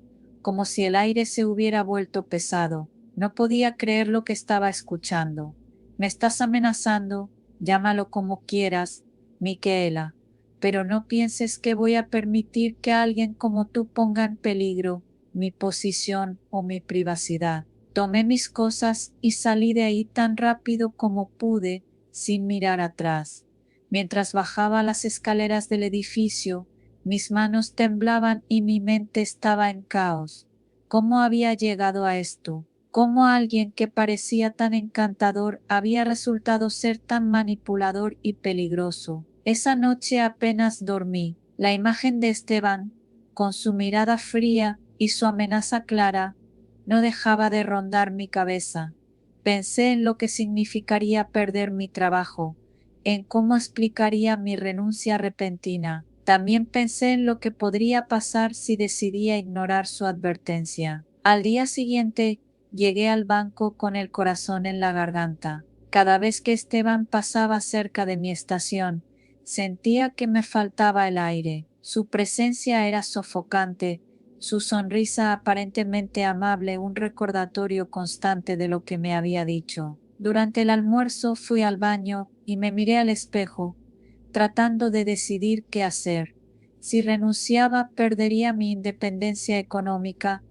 como si el aire se hubiera vuelto pesado. No podía creer lo que estaba escuchando. Me estás amenazando, llámalo como quieras, Micaela, pero no pienses que voy a permitir que alguien como tú ponga en peligro mi posición o mi privacidad. Tomé mis cosas y salí de ahí tan rápido como pude, sin mirar atrás. Mientras bajaba las escaleras del edificio, mis manos temblaban y mi mente estaba en caos. ¿Cómo había llegado a esto? ¿Cómo alguien que parecía tan encantador había resultado ser tan manipulador y peligroso? Esa noche apenas dormí. La imagen de Esteban, con su mirada fría y su amenaza clara, no dejaba de rondar mi cabeza. Pensé en lo que significaría perder mi trabajo, en cómo explicaría mi renuncia repentina. También pensé en lo que podría pasar si decidía ignorar su advertencia. Al día siguiente, llegué al banco con el corazón en la garganta. Cada vez que Esteban pasaba cerca de mi estación, sentía que me faltaba el aire. Su presencia era sofocante, su sonrisa aparentemente amable, un recordatorio constante de lo que me había dicho. Durante el almuerzo fui al baño y me miré al espejo, tratando de decidir qué hacer. Si renunciaba, perdería mi independencia económica,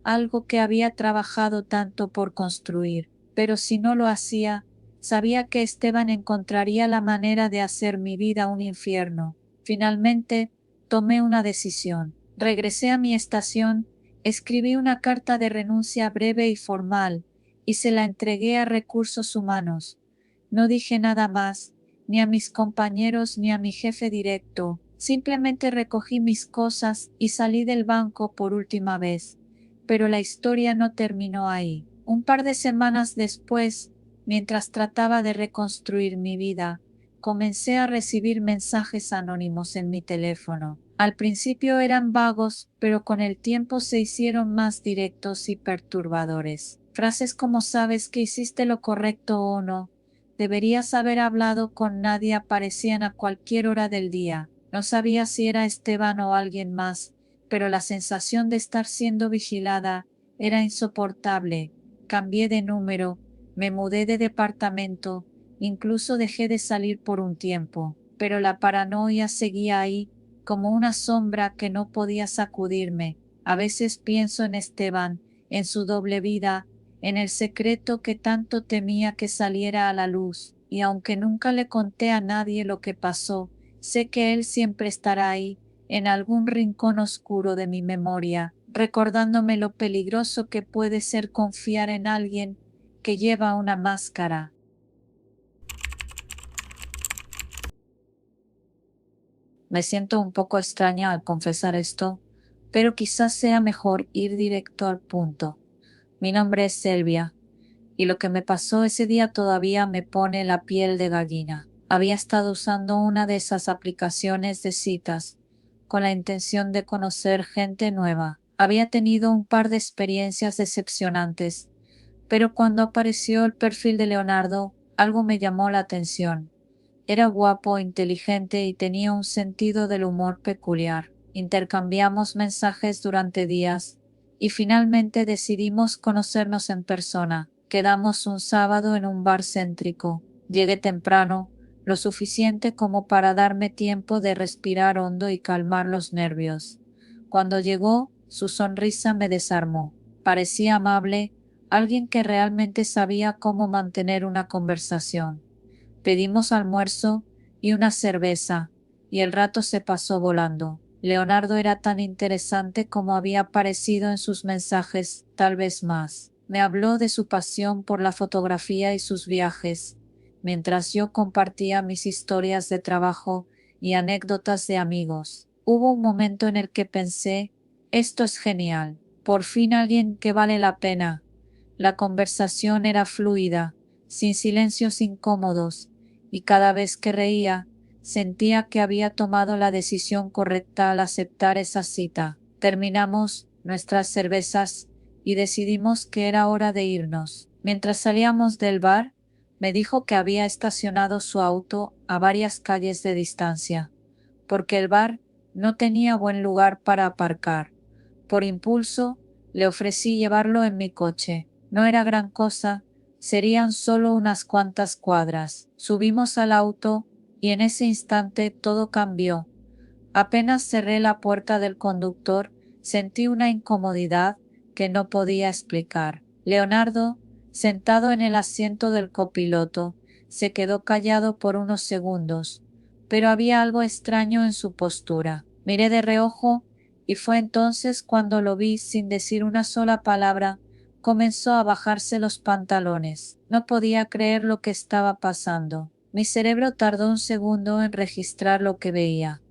algo que había trabajado tanto por construir. Pero si no lo hacía, sabía que Esteban encontraría la manera de hacer mi vida un infierno. Finalmente, tomé una decisión. Regresé a mi estación, escribí una carta de renuncia breve y formal, y se la entregué a Recursos Humanos. No dije nada más, ni a mis compañeros ni a mi jefe directo. Simplemente recogí mis cosas y salí del banco por última vez. Pero la historia no terminó ahí. Un par de semanas después, mientras trataba de reconstruir mi vida, comencé a recibir mensajes anónimos en mi teléfono. Al principio eran vagos, pero con el tiempo se hicieron más directos y perturbadores. Frases como sabes que hiciste lo correcto o no, deberías haber hablado con nadie aparecían a cualquier hora del día. No sabía si era Esteban o alguien más, pero la sensación de estar siendo vigilada era insoportable. Cambié de número, me mudé de departamento, incluso dejé de salir por un tiempo, pero la paranoia seguía ahí, como una sombra que no podía sacudirme. A veces pienso en Esteban, en su doble vida, en el secreto que tanto temía que saliera a la luz, y aunque nunca le conté a nadie lo que pasó, sé que él siempre estará ahí, en algún rincón oscuro de mi memoria, recordándome lo peligroso que puede ser confiar en alguien que lleva una máscara. Me siento un poco extraña al confesar esto, pero quizás sea mejor ir directo al punto. Mi nombre es Selvia, y lo que me pasó ese día todavía me pone la piel de gallina. Había estado usando una de esas aplicaciones de citas, con la intención de conocer gente nueva. Había tenido un par de experiencias decepcionantes, pero cuando apareció el perfil de Leonardo, algo me llamó la atención. Era guapo, inteligente y tenía un sentido del humor peculiar. Intercambiamos mensajes durante días y finalmente decidimos conocernos en persona. Quedamos un sábado en un bar céntrico. Llegué temprano, lo suficiente como para darme tiempo de respirar hondo y calmar los nervios. Cuando llegó, su sonrisa me desarmó. Parecía amable, alguien que realmente sabía cómo mantener una conversación. Pedimos almuerzo y una cerveza, y el rato se pasó volando. Leonardo era tan interesante como había parecido en sus mensajes, tal vez más. Me habló de su pasión por la fotografía y sus viajes, mientras yo compartía mis historias de trabajo y anécdotas de amigos. Hubo un momento en el que pensé, esto es genial, por fin alguien que vale la pena. La conversación era fluida, sin silencios incómodos, y cada vez que reía, sentía que había tomado la decisión correcta al aceptar esa cita. Terminamos nuestras cervezas y decidimos que era hora de irnos. Mientras salíamos del bar, me dijo que había estacionado su auto a varias calles de distancia, porque el bar no tenía buen lugar para aparcar. Por impulso, le ofrecí llevarlo en mi coche. No era gran cosa, serían solo unas cuantas cuadras. Subimos al auto y en ese instante todo cambió. Apenas cerré la puerta del conductor, sentí una incomodidad que no podía explicar. Leonardo, sentado en el asiento del copiloto, se quedó callado por unos segundos, pero había algo extraño en su postura. Miré de reojo y fue entonces cuando lo vi sin decir una sola palabra. Comenzó a bajarse los pantalones. No podía creer lo que estaba pasando. Mi cerebro tardó un segundo en registrar lo que veía.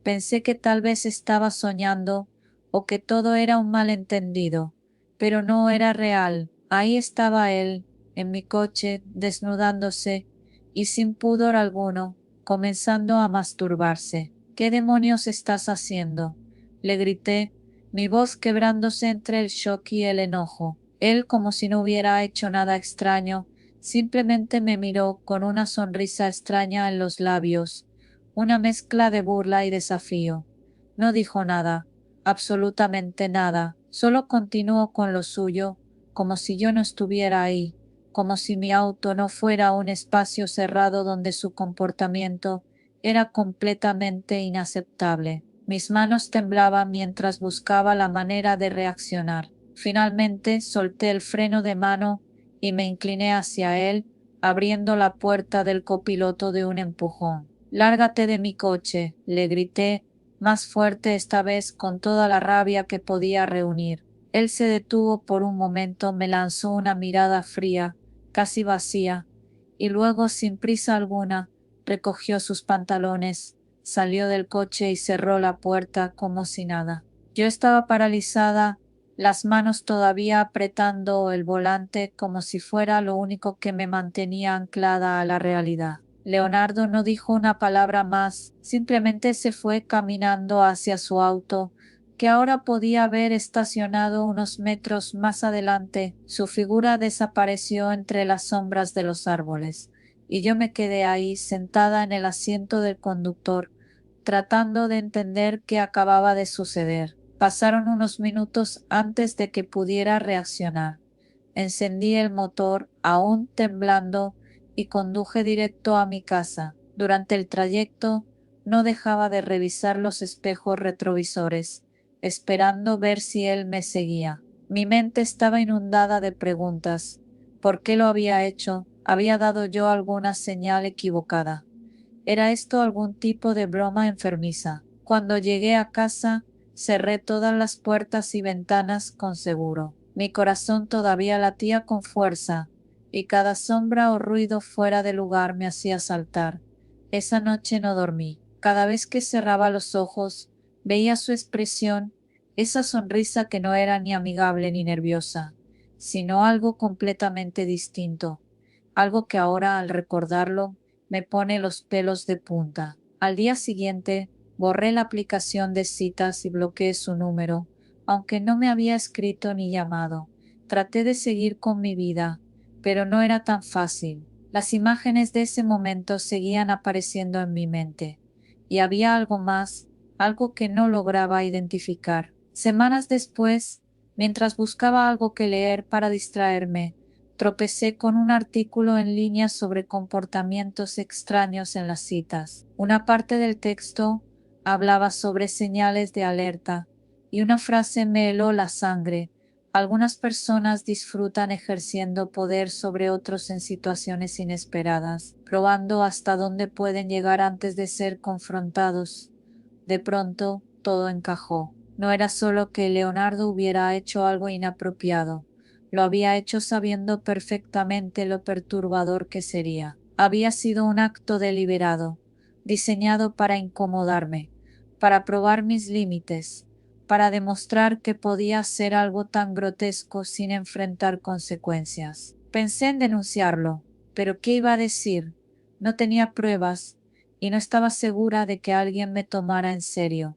Pensé que tal vez estaba soñando o que todo era un malentendido, pero no era real. Ahí estaba él, en mi coche, desnudándose y sin pudor alguno, comenzando a masturbarse. ¿Qué demonios estás haciendo?, le grité, mi voz quebrándose entre el shock y el enojo. Él, como si no hubiera hecho nada extraño, simplemente me miró con una sonrisa extraña en los labios, una mezcla de burla y desafío. No dijo nada, absolutamente nada, solo continuó con lo suyo, como si yo no estuviera ahí, como si mi auto no fuera un espacio cerrado donde su comportamiento era completamente inaceptable. Mis manos temblaban mientras buscaba la manera de reaccionar. Finalmente solté el freno de mano y me incliné hacia él, abriendo la puerta del copiloto de un empujón. «Lárgate de mi coche», le grité, más fuerte esta vez con toda la rabia que podía reunir. Él se detuvo por un momento, me lanzó una mirada fría, casi vacía, y luego sin prisa alguna, recogió sus pantalones, salió del coche y cerró la puerta como si nada. Yo estaba paralizada, las manos todavía apretando el volante como si fuera lo único que me mantenía anclada a la realidad. Leonardo no dijo una palabra más, simplemente se fue caminando hacia su auto, que ahora podía ver estacionado unos metros más adelante. Su figura desapareció entre las sombras de los árboles, y yo me quedé ahí sentada en el asiento del conductor, tratando de entender qué acababa de suceder. Pasaron unos minutos antes de que pudiera reaccionar. Encendí el motor, aún temblando, y conduje directo a mi casa. Durante el trayecto, no dejaba de revisar los espejos retrovisores, esperando ver si él me seguía. Mi mente estaba inundada de preguntas. ¿Por qué lo había hecho? ¿Había dado yo alguna señal equivocada? ¿Era esto algún tipo de broma enfermiza? Cuando llegué a casa, cerré todas las puertas y ventanas con seguro. Mi corazón todavía latía con fuerza, y cada sombra o ruido fuera de lugar me hacía saltar. Esa noche no dormí. Cada vez que cerraba los ojos, veía su expresión, esa sonrisa que no era ni amigable ni nerviosa, sino algo completamente distinto, algo que ahora, al recordarlo, me pone los pelos de punta. Al día siguiente, borré la aplicación de citas y bloqueé su número, aunque no me había escrito ni llamado. Traté de seguir con mi vida, pero no era tan fácil. Las imágenes de ese momento seguían apareciendo en mi mente, y había algo más, algo que no lograba identificar. Semanas después, mientras buscaba algo que leer para distraerme, tropecé con un artículo en línea sobre comportamientos extraños en las citas. Una parte del texto hablaba sobre señales de alerta, y una frase me heló la sangre. Algunas personas disfrutan ejerciendo poder sobre otros en situaciones inesperadas, probando hasta dónde pueden llegar antes de ser confrontados. De pronto, todo encajó. No era solo que Leonardo hubiera hecho algo inapropiado. Lo había hecho sabiendo perfectamente lo perturbador que sería. Había sido un acto deliberado, diseñado para incomodarme, para probar mis límites, para demostrar que podía hacer algo tan grotesco sin enfrentar consecuencias. Pensé en denunciarlo, pero ¿qué iba a decir? No tenía pruebas, y no estaba segura de que alguien me tomara en serio.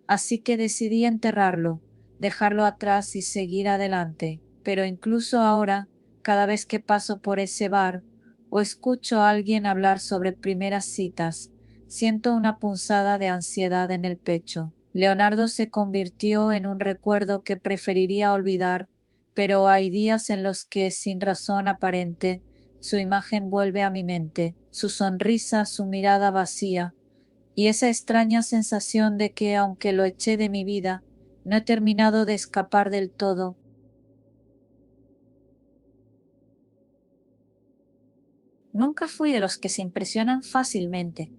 Así que decidí enterrarlo, dejarlo atrás y seguir adelante. Pero incluso ahora, cada vez que paso por ese bar o escucho a alguien hablar sobre primeras citas, siento una punzada de ansiedad en el pecho. Leonardo se convirtió en un recuerdo que preferiría olvidar, pero hay días en los que, sin razón aparente, su imagen vuelve a mi mente, su sonrisa, su mirada vacía, y esa extraña sensación de que, aunque lo eché de mi vida, no he terminado de escapar del todo. Nunca fui de los que se impresionan fácilmente,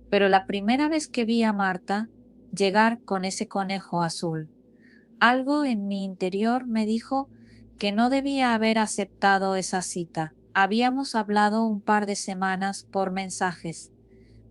pero la primera vez que vi a Marta llegar con ese conejo azul, algo en mi interior me dijo que no debía haber aceptado esa cita. Habíamos hablado un par de semanas por mensajes.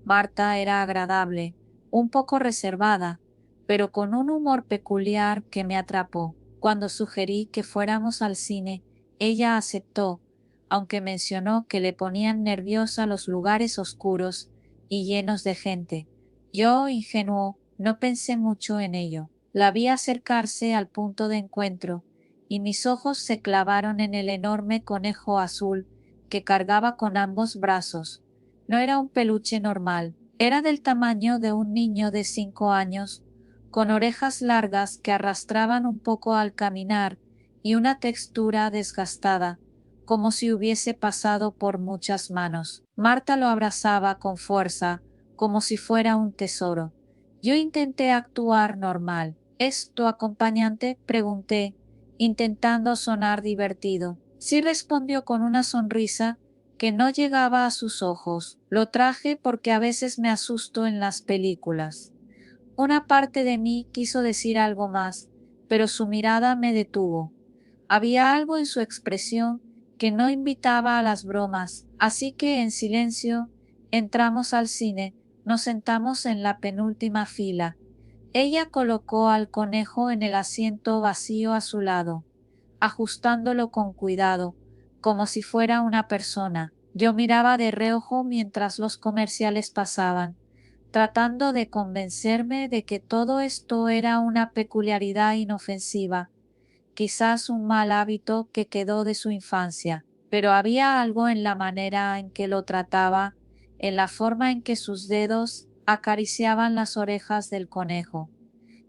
Marta era agradable, un poco reservada, pero con un humor peculiar que me atrapó. Cuando sugerí que fuéramos al cine, ella aceptó, aunque mencionó que le ponían nerviosa los lugares oscuros y llenos de gente. Yo, ingenuo, no pensé mucho en ello. La vi acercarse al punto de encuentro, y mis ojos se clavaron en el enorme conejo azul que cargaba con ambos brazos. No era un peluche normal, era del tamaño de un niño de 5 años, con orejas largas que arrastraban un poco al caminar y una textura desgastada, como si hubiese pasado por muchas manos. Marta lo abrazaba con fuerza, como si fuera un tesoro. Yo intenté actuar normal. ¿Es tu acompañante?, pregunté, intentando sonar divertido. Sí, respondió con una sonrisa que no llegaba a sus ojos. Lo traje porque a veces me asusto en las películas. Una parte de mí quiso decir algo más, pero su mirada me detuvo. Había algo en su expresión que no invitaba a las bromas, así que en silencio Entramos al cine, nos sentamos en la penúltima fila. Ella colocó al conejo en el asiento vacío a su lado, ajustándolo con cuidado, como si fuera una persona. Yo miraba de reojo mientras los comerciales pasaban, tratando de convencerme de que todo esto era una peculiaridad inofensiva, quizás un mal hábito que quedó de su infancia, pero había algo en la manera en que lo trataba, en la forma en que sus dedos acariciaban las orejas del conejo,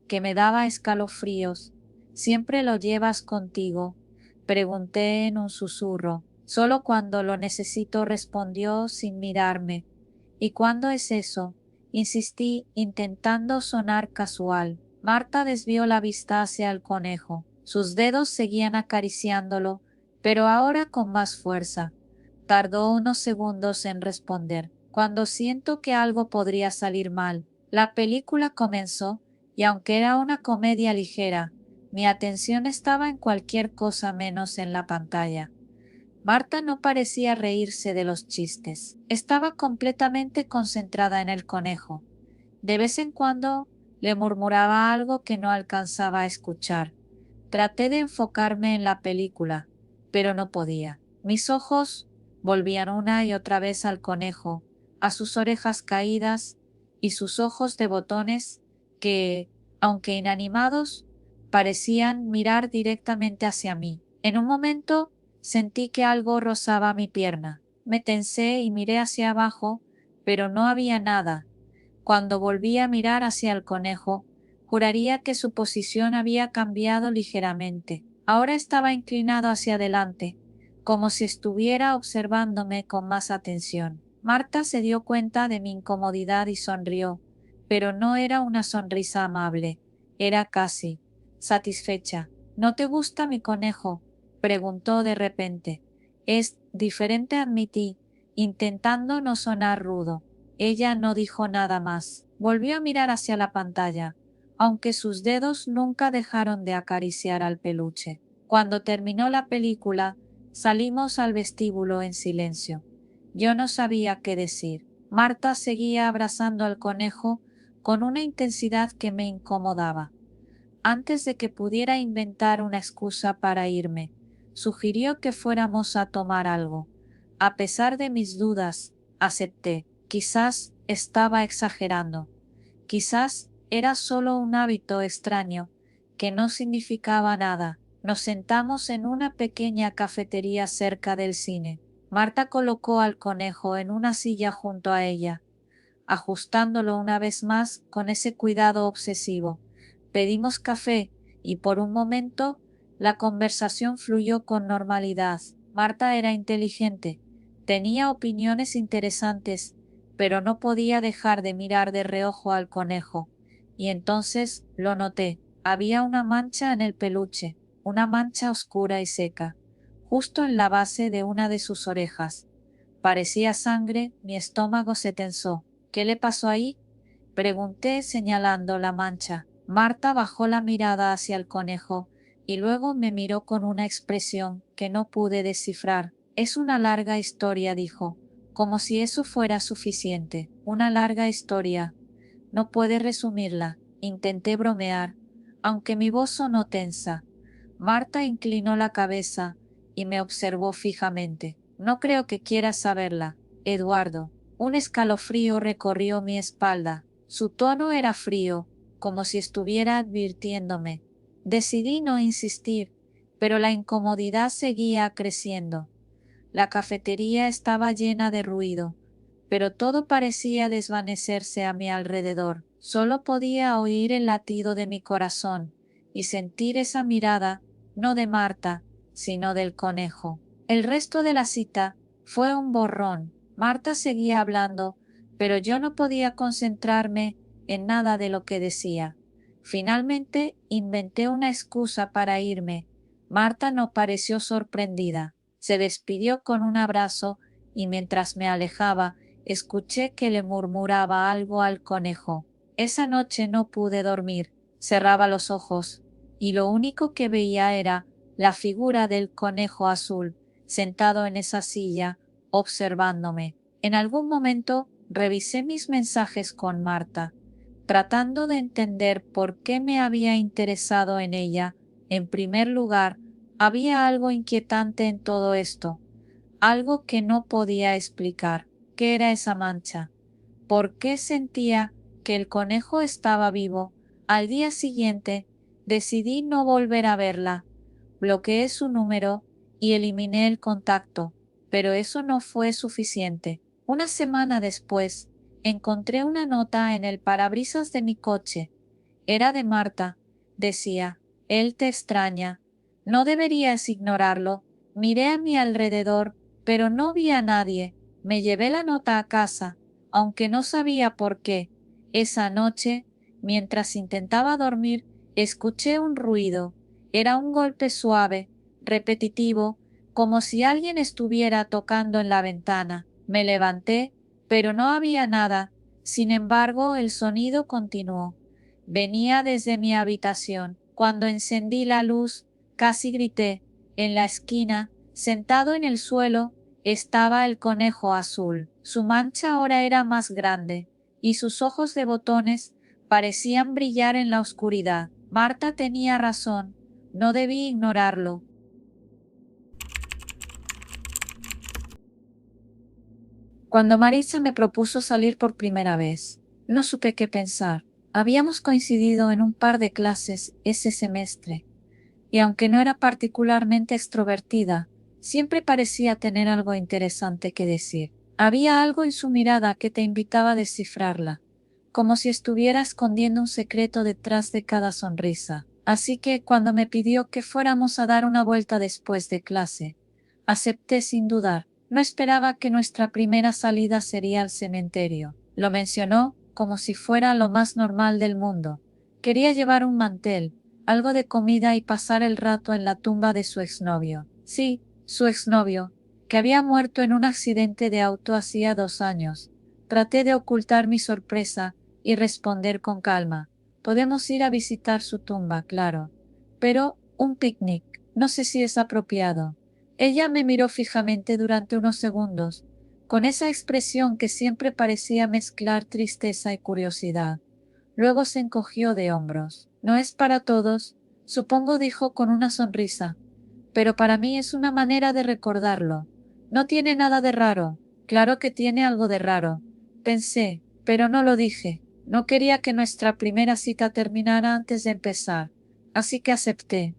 que me daba escalofríos. ¿Siempre lo llevas contigo?, pregunté en un susurro. Solo cuando lo necesito, respondió sin mirarme. ¿Y cuándo es eso?, insistí, intentando sonar casual. Marta desvió la vista hacia el conejo. Sus dedos seguían acariciándolo, pero ahora con más fuerza. Tardó unos segundos en responder. Cuando siento que algo podría salir mal. La película comenzó, y aunque era una comedia ligera, mi atención estaba en cualquier cosa menos en la pantalla. Marta no parecía reírse de los chistes. Estaba completamente concentrada en el conejo. De vez en cuando le murmuraba algo que no alcanzaba a escuchar. Traté de enfocarme en la película, pero no podía. Mis ojos volvían una y otra vez al conejo, a sus orejas caídas y sus ojos de botones que, aunque inanimados, parecían mirar directamente hacia mí. En un momento sentí que algo rozaba mi pierna. Me tensé y miré hacia abajo, pero no había nada. Cuando volví a mirar hacia el conejo, juraría que su posición había cambiado ligeramente. Ahora estaba inclinado hacia adelante, como si estuviera observándome con más atención. Marta se dio cuenta de mi incomodidad y sonrió, pero no era una sonrisa amable, era casi satisfecha. ¿No te gusta mi conejo?, preguntó de repente. Es diferente, admití, intentando no sonar rudo. Ella no dijo nada más. Volvió a mirar hacia la pantalla, aunque sus dedos nunca dejaron de acariciar al peluche. Cuando terminó la película, salimos al vestíbulo en silencio. Yo no sabía qué decir. Marta seguía abrazando al conejo con una intensidad que me incomodaba. Antes de que pudiera inventar una excusa para irme, sugirió que fuéramos a tomar algo. A pesar de mis dudas, acepté. Quizás estaba exagerando. Quizás era solo un hábito extraño, que no significaba nada. Nos sentamos en una pequeña cafetería cerca del cine. Marta colocó al conejo en una silla junto a ella, ajustándolo una vez más con ese cuidado obsesivo. Pedimos café y por un momento la conversación fluyó con normalidad. Marta era inteligente, tenía opiniones interesantes, pero no podía dejar de mirar de reojo al conejo. Y entonces lo noté. Había una mancha en el peluche, una mancha oscura y seca, justo en la base de una de sus orejas. Parecía sangre, mi estómago se tensó. ¿Qué le pasó ahí?, pregunté señalando la mancha. Marta bajó la mirada hacia el conejo y luego me miró con una expresión que no pude descifrar. Es una larga historia, dijo, como si eso fuera suficiente. Una larga historia. No puede resumirla. Intenté bromear, aunque mi voz sonó tensa. Marta inclinó la cabeza y me observó fijamente. No creo que quieras saberla, Eduardo. Un escalofrío recorrió mi espalda. Su tono era frío, como si estuviera advirtiéndome. Decidí no insistir, pero la incomodidad seguía creciendo. La cafetería estaba llena de ruido, pero todo parecía desvanecerse a mi alrededor. Solo podía oír el latido de mi corazón y sentir esa mirada, no de Marta, sino del conejo. El resto de la cita fue un borrón. Marta seguía hablando, pero yo no podía concentrarme en nada de lo que decía. Finalmente inventé una excusa para irme. Marta no pareció sorprendida. Se despidió con un abrazo y mientras me alejaba, escuché que le murmuraba algo al conejo. Esa noche no pude dormir. Cerraba los ojos y lo único que veía era la figura del conejo azul, sentado en esa silla, observándome. En algún momento revisé mis mensajes con Marta, tratando de entender por qué me había interesado en ella. En primer lugar, había algo inquietante en todo esto, algo que no podía explicar. ¿Qué era esa mancha? ¿Por qué sentía que el conejo estaba vivo? Al día siguiente, decidí no volver a verla. Bloqueé su número y eliminé el contacto, pero eso no fue suficiente. Una semana después, encontré una nota en el parabrisas de mi coche. Era de Marta. Decía, él te extraña. No deberías ignorarlo. Miré a mi alrededor, pero no vi a nadie. Me llevé la nota a casa, aunque no sabía por qué. Esa noche, mientras intentaba dormir, escuché un ruido. Era un golpe suave, repetitivo, como si alguien estuviera tocando en la ventana. Me levanté, pero no había nada. Sin embargo, el sonido continuó. Venía desde mi habitación. Cuando encendí la luz, casi grité. En la esquina, sentado en el suelo, estaba el conejo azul. Su mancha ahora era más grande, y sus ojos de botones parecían brillar en la oscuridad. Marta tenía razón. No debí ignorarlo. Cuando Marisa me propuso salir por primera vez, no supe qué pensar. Habíamos coincidido en un par de clases ese semestre, y aunque no era particularmente extrovertida, siempre parecía tener algo interesante que decir. Había algo en su mirada que te invitaba a descifrarla, como si estuviera escondiendo un secreto detrás de cada sonrisa. Así que cuando me pidió que fuéramos a dar una vuelta después de clase, acepté sin dudar. No esperaba que nuestra primera salida sería al cementerio. Lo mencionó como si fuera lo más normal del mundo. Quería llevar un mantel, algo de comida y pasar el rato en la tumba de su exnovio. Sí, su exnovio, que había muerto en un accidente de auto hacía 2 años. Traté de ocultar mi sorpresa y responder con calma. Podemos ir a visitar su tumba, claro. Pero, un picnic, no sé si es apropiado. Ella me miró fijamente durante unos segundos, con esa expresión que siempre parecía mezclar tristeza y curiosidad. Luego se encogió de hombros. No es para todos, supongo, dijo con una sonrisa, pero para mí es una manera de recordarlo. No tiene nada de raro. Claro que tiene algo de raro. Pensé, pero no lo dije. No quería que nuestra primera cita terminara antes de empezar, así que acepté.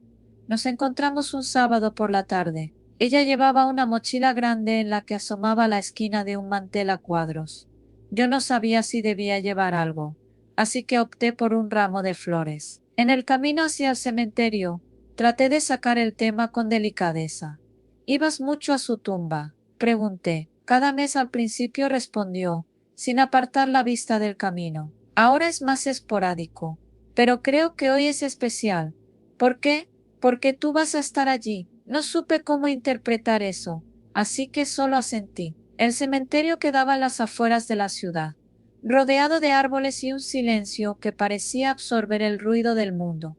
Nos encontramos un sábado por la tarde. Ella llevaba una mochila grande en la que asomaba la esquina de un mantel a cuadros. Yo no sabía si debía llevar algo, así que opté por un ramo de flores. En el camino hacia el cementerio, traté de sacar el tema con delicadeza. ¿Ibas mucho a su tumba?, pregunté. Cada mes al principio, respondió, sin apartar la vista del camino. Ahora es más esporádico, pero creo que hoy es especial. ¿Por qué? Porque tú vas a estar allí. No supe cómo interpretar eso, así que solo asentí. El cementerio quedaba a las afueras de la ciudad, rodeado de árboles y un silencio que parecía absorber el ruido del mundo.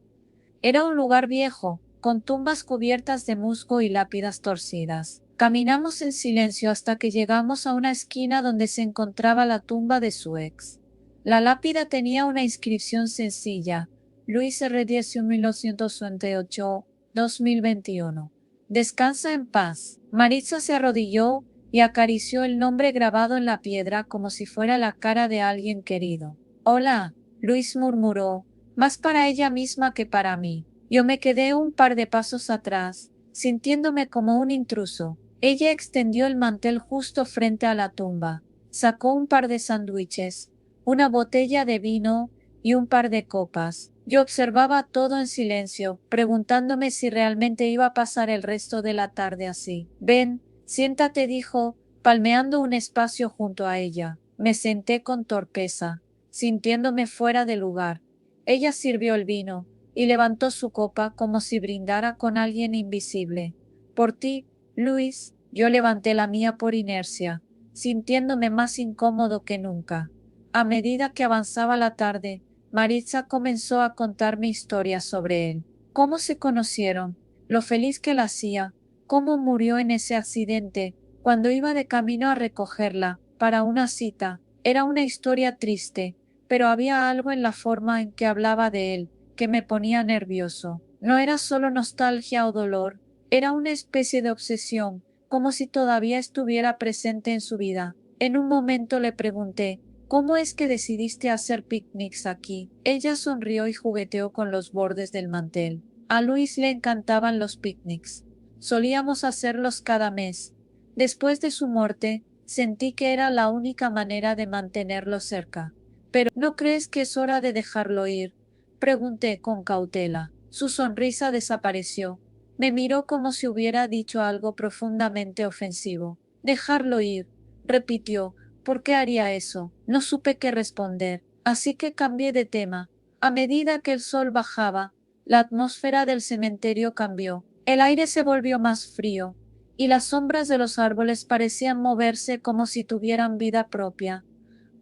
Era un lugar viejo, con tumbas cubiertas de musgo y lápidas torcidas. Caminamos en silencio hasta que llegamos a una esquina donde se encontraba la tumba de su ex. La lápida tenía una inscripción sencilla: Luis R. 18, 1968, 2021. Descansa en paz. Maritza se arrodilló y acarició el nombre grabado en la piedra como si fuera la cara de alguien querido. Hola, Luis murmuró, más para ella misma que para mí. Yo me quedé un par de pasos atrás, sintiéndome como un intruso. Ella extendió el mantel justo frente a la tumba, sacó un par de sándwiches, una botella de vino y un par de copas. Yo observaba todo en silencio, preguntándome si realmente iba a pasar el resto de la tarde así. Ven, siéntate, dijo, palmeando un espacio junto a ella. Me senté con torpeza, sintiéndome fuera de lugar. Ella sirvió el vino y levantó su copa como si brindara con alguien invisible. Por ti, Luis. Yo levanté la mía por inercia, sintiéndome más incómodo que nunca. A medida que avanzaba la tarde, Maritza comenzó a contarme historias sobre él. Cómo se conocieron, lo feliz que la hacía, cómo murió en ese accidente, cuando iba de camino a recogerla, para una cita. Era una historia triste, pero había algo en la forma en que hablaba de él que me ponía nervioso. No era solo nostalgia o dolor, era una especie de obsesión, como si todavía estuviera presente en su vida. En un momento le pregunté, ¿cómo es que decidiste hacer picnics aquí? Ella sonrió y jugueteó con los bordes del mantel. A Luis le encantaban los picnics. Solíamos hacerlos cada mes. Después de su muerte, sentí que era la única manera de mantenerlo cerca. Pero, ¿no crees que es hora de dejarlo ir? Pregunté con cautela. Su sonrisa desapareció. Me miró como si hubiera dicho algo profundamente ofensivo. Dejarlo ir, repitió. ¿Por qué haría eso? No supe qué responder, así que cambié de tema. A medida que el sol bajaba, la atmósfera del cementerio cambió. El aire se volvió más frío, y las sombras de los árboles parecían moverse como si tuvieran vida propia.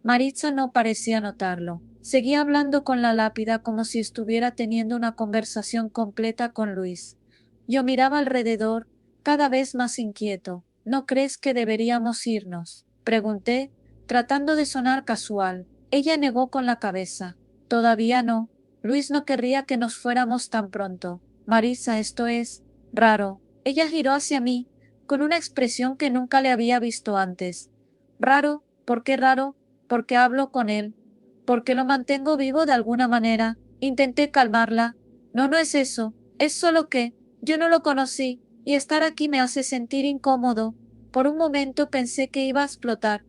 Maritza no parecía notarlo. Seguía hablando con la lápida como si estuviera teniendo una conversación completa con Luis. Yo miraba alrededor, cada vez más inquieto. ¿No crees que deberíamos irnos? Pregunté, tratando de sonar casual. Ella negó con la cabeza. Todavía no. Luis no querría que nos fuéramos tan pronto. Marisa, esto es raro. Ella giró hacia mí, con una expresión que nunca le había visto antes. Raro, ¿por qué raro? Porque hablo con él, porque lo mantengo vivo de alguna manera. Intenté calmarla. No, no es eso, es solo que yo no lo conocí, y estar aquí me hace sentir incómodo. Por un momento pensé que iba a explotar,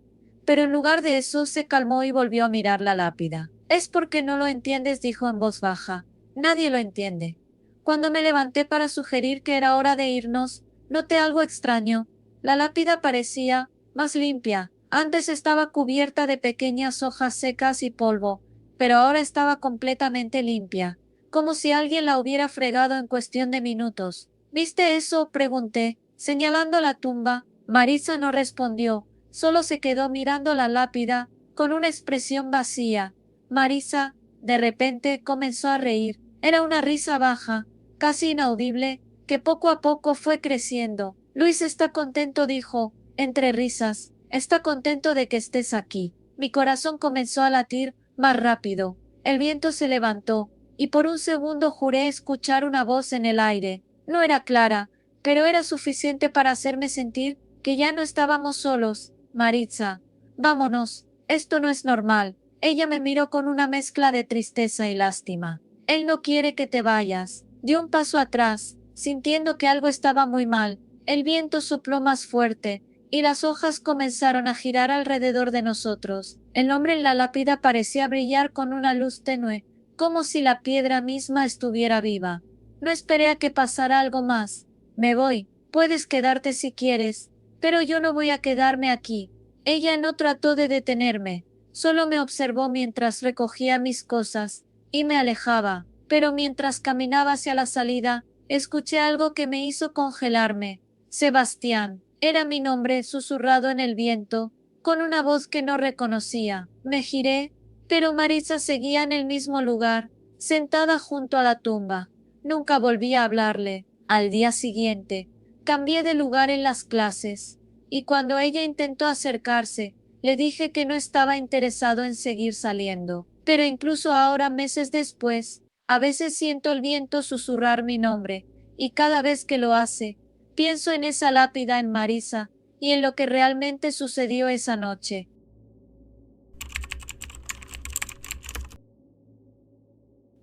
pero en lugar de eso se calmó y volvió a mirar la lápida. Es porque no lo entiendes, dijo en voz baja. Nadie lo entiende. Cuando me levanté para sugerir que era hora de irnos, noté algo extraño. La lápida parecía más limpia. Antes estaba cubierta de pequeñas hojas secas y polvo, pero ahora estaba completamente limpia, como si alguien la hubiera fregado en cuestión de minutos. ¿Viste eso? Pregunté, señalando la tumba. Marisa no respondió, solo se quedó mirando la lápida, con una expresión vacía. Marisa, de repente, comenzó a reír. Era una risa baja, casi inaudible, que poco a poco fue creciendo. Luis está contento, dijo, entre risas. Está contento de que estés aquí. Mi corazón comenzó a latir más rápido. El viento se levantó, y por un segundo juré escuchar una voz en el aire. No era clara, pero era suficiente para hacerme sentir que ya no estábamos solos. Maritza, vámonos. Esto no es normal. Ella me miró con una mezcla de tristeza y lástima. Él no quiere que te vayas. Dio un paso atrás, sintiendo que algo estaba muy mal. El viento sopló más fuerte, y las hojas comenzaron a girar alrededor de nosotros. El nombre en la lápida parecía brillar con una luz tenue, como si la piedra misma estuviera viva. No esperé a que pasara algo más. Me voy, puedes quedarte si quieres, pero yo no voy a quedarme aquí. Ella no trató de detenerme, solo me observó mientras recogía mis cosas, y me alejaba, pero mientras caminaba hacia la salida, escuché algo que me hizo congelarme. Sebastián. Era mi nombre susurrado en el viento, con una voz que no reconocía. Me giré, pero Marisa seguía en el mismo lugar, sentada junto a la tumba. Nunca volví a hablarle. Al día siguiente, cambié de lugar en las clases, y cuando ella intentó acercarse, le dije que no estaba interesado en seguir saliendo. Pero incluso ahora, meses después, a veces siento el viento susurrar mi nombre, y cada vez que lo hace, pienso en esa lápida en Marisa y en lo que realmente sucedió esa noche.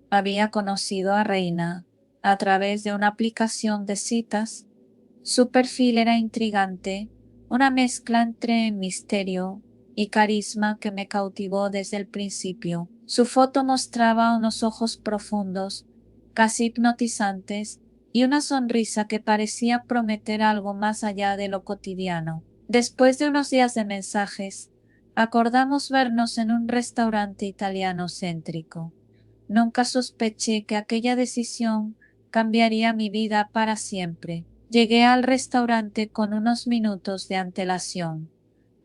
Había conocido a Reina a través de una aplicación de citas. Su perfil era intrigante, una mezcla entre misterio y carisma que me cautivó desde el principio. Su foto mostraba unos ojos profundos, casi hipnotizantes, y una sonrisa que parecía prometer algo más allá de lo cotidiano. Después de unos días de mensajes, acordamos vernos en un restaurante italiano céntrico. Nunca sospeché que aquella decisión cambiaría mi vida para siempre. Llegué al restaurante con unos minutos de antelación.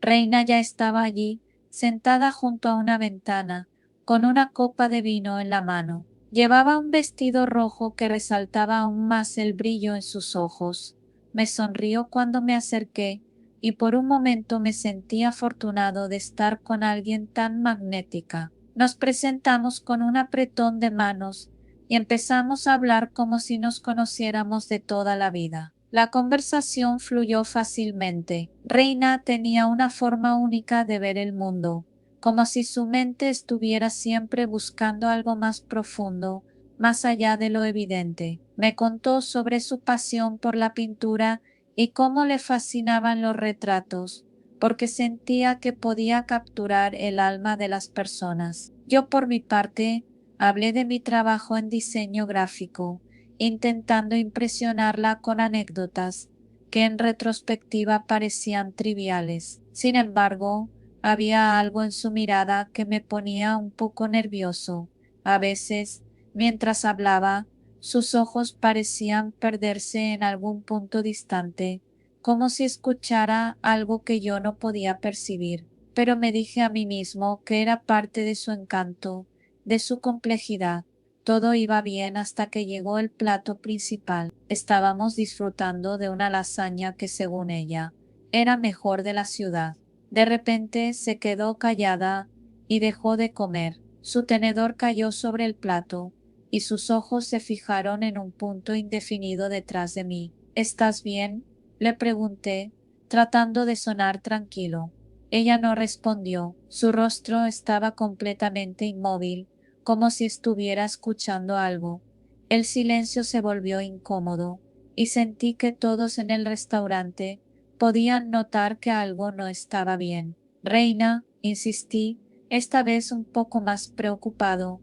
Reina ya estaba allí, sentada junto a una ventana, con una copa de vino en la mano. Llevaba un vestido rojo que resaltaba aún más el brillo en sus ojos. Me sonrió cuando me acerqué y por un momento me sentí afortunado de estar con alguien tan magnética. Nos presentamos con un apretón de manos y empezamos a hablar como si nos conociéramos de toda la vida. La conversación fluyó fácilmente. Reina tenía una forma única de ver el mundo, como si su mente estuviera siempre buscando algo más profundo, más allá de lo evidente. Me contó sobre su pasión por la pintura y cómo le fascinaban los retratos, porque sentía que podía capturar el alma de las personas. Yo, por mi parte, hablé de mi trabajo en diseño gráfico, intentando impresionarla con anécdotas que en retrospectiva parecían triviales. Sin embargo, había algo en su mirada que me ponía un poco nervioso. A veces, mientras hablaba, sus ojos parecían perderse en algún punto distante, como si escuchara algo que yo no podía percibir. Pero me dije a mí mismo que era parte de su encanto, de su complejidad. Todo iba bien hasta que llegó el plato principal. Estábamos disfrutando de una lasaña que, según ella, era mejor de la ciudad. De repente se quedó callada y dejó de comer. Su tenedor cayó sobre el plato y sus ojos se fijaron en un punto indefinido detrás de mí. ¿Estás bien?, le pregunté, tratando de sonar tranquilo. Ella no respondió. Su rostro estaba completamente inmóvil, como si estuviera escuchando algo. El silencio se volvió incómodo y sentí que todos en el restaurante podían notar que algo no estaba bien. Reina, insistí, esta vez un poco más preocupado.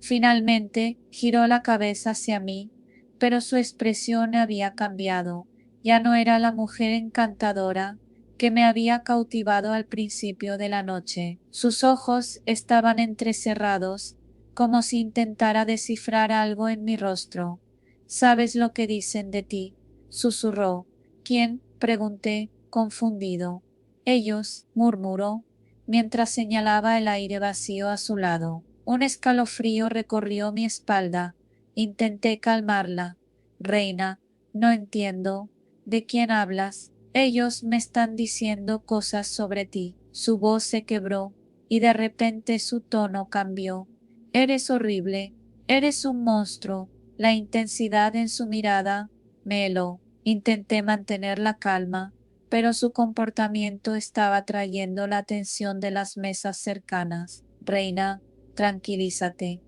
Finalmente giró la cabeza hacia mí, pero su expresión había cambiado. Ya no era la mujer encantadora que me había cautivado al principio de la noche. Sus ojos estaban entrecerrados, como si intentara descifrar algo en mi rostro. ¿Sabes lo que dicen de ti?, susurró. ¿Quién?, pregunté, confundido. Ellos, murmuró, mientras señalaba el aire vacío a su lado. Un escalofrío recorrió mi espalda. Intenté calmarla. Reina, no entiendo. ¿De quién hablas? Ellos me están diciendo cosas sobre ti. Su voz se quebró y de repente su tono cambió. Eres horrible. Eres un monstruo. La intensidad en su mirada me heló. Intenté mantener la calma, pero su comportamiento estaba atrayendo la atención de las mesas cercanas. Reina, tranquilízate.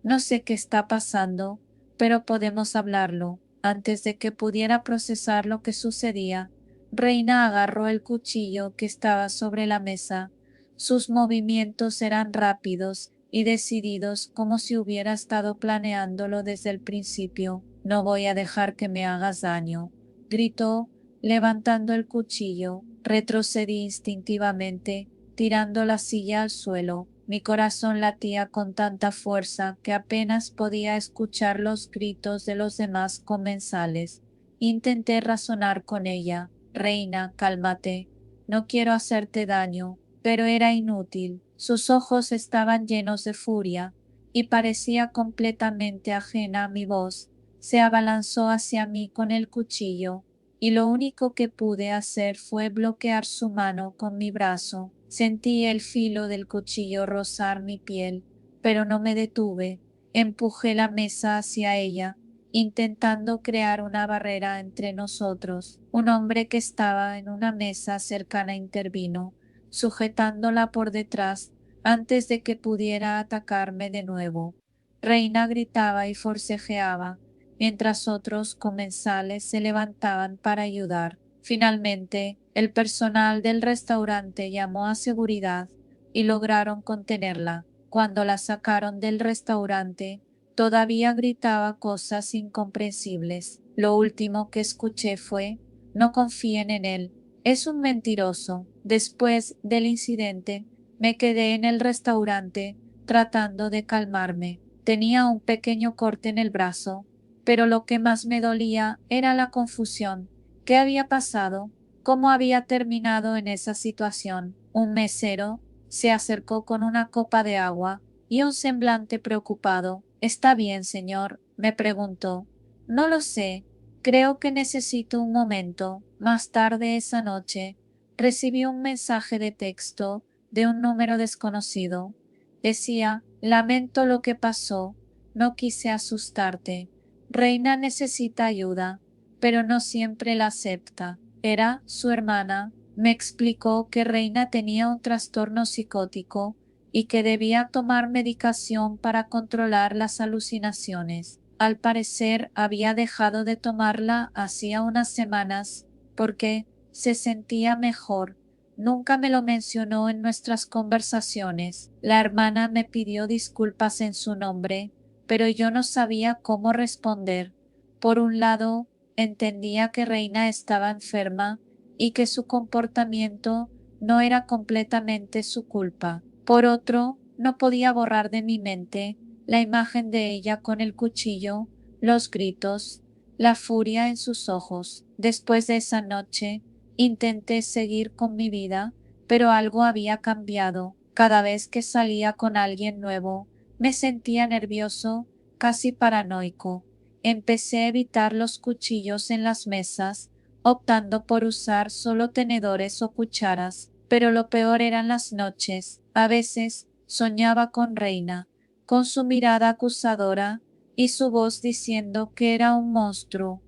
No sé qué está pasando, pero podemos hablarlo. Antes de que pudiera procesar lo que sucedía, Reina agarró el cuchillo que estaba sobre la mesa. Sus movimientos eran rápidos y decididos, como si hubiera estado planeándolo desde el principio. No voy a dejar que me hagas daño, gritó, levantando el cuchillo. Retrocedí instintivamente, tirando la silla al suelo. Mi corazón latía con tanta fuerza que apenas podía escuchar los gritos de los demás comensales. Intenté razonar con ella. Reina, cálmate. No quiero hacerte daño. Pero era inútil. Sus ojos estaban llenos de furia y parecía completamente ajena a mi voz. Se abalanzó hacia mí con el cuchillo y lo único que pude hacer fue bloquear su mano con mi brazo. Sentí el filo del cuchillo rozar mi piel, pero no me detuve. Empujé la mesa hacia ella, intentando crear una barrera entre nosotros. Un hombre que estaba en una mesa cercana intervino, sujetándola por detrás antes de que pudiera atacarme de nuevo. Reina gritaba y forcejeaba, mientras otros comensales se levantaban para ayudar. Finalmente, el personal del restaurante llamó a seguridad y lograron contenerla. Cuando la sacaron del restaurante, todavía gritaba cosas incomprensibles. Lo último que escuché fue: no confíen en él, es un mentiroso. Después del incidente, me quedé en el restaurante tratando de calmarme. Tenía un pequeño corte en el brazo, pero lo que más me dolía era la confusión. ¿Qué había pasado? ¿Cómo había terminado en esa situación? Un mesero se acercó con una copa de agua y un semblante preocupado. ¿Está bien, señor?, me preguntó. No lo sé. Creo que necesito un momento. Más tarde esa noche, recibí un mensaje de texto de un número desconocido. Decía: lamento lo que pasó, no quise asustarte. Reina necesita ayuda, pero no siempre la acepta. Era su hermana. Me explicó que Reina tenía un trastorno psicótico y que debía tomar medicación para controlar las alucinaciones. Al parecer había dejado de tomarla hacía unas semanas porque se sentía mejor. Nunca me lo mencionó en nuestras conversaciones. La hermana me pidió disculpas en su nombre, pero yo no sabía cómo responder. Por un lado, entendía que Reina estaba enferma y que su comportamiento no era completamente su culpa. Por otro, no podía borrar de mi mente la imagen de ella con el cuchillo, los gritos, la furia en sus ojos. Después de esa noche, intenté seguir con mi vida, pero algo había cambiado. Cada vez que salía con alguien nuevo, me sentía nervioso, casi paranoico. Empecé a evitar los cuchillos en las mesas, optando por usar solo tenedores o cucharas, pero lo peor eran las noches. A veces soñaba con Reina, con su mirada acusadora y su voz diciendo que era un monstruo.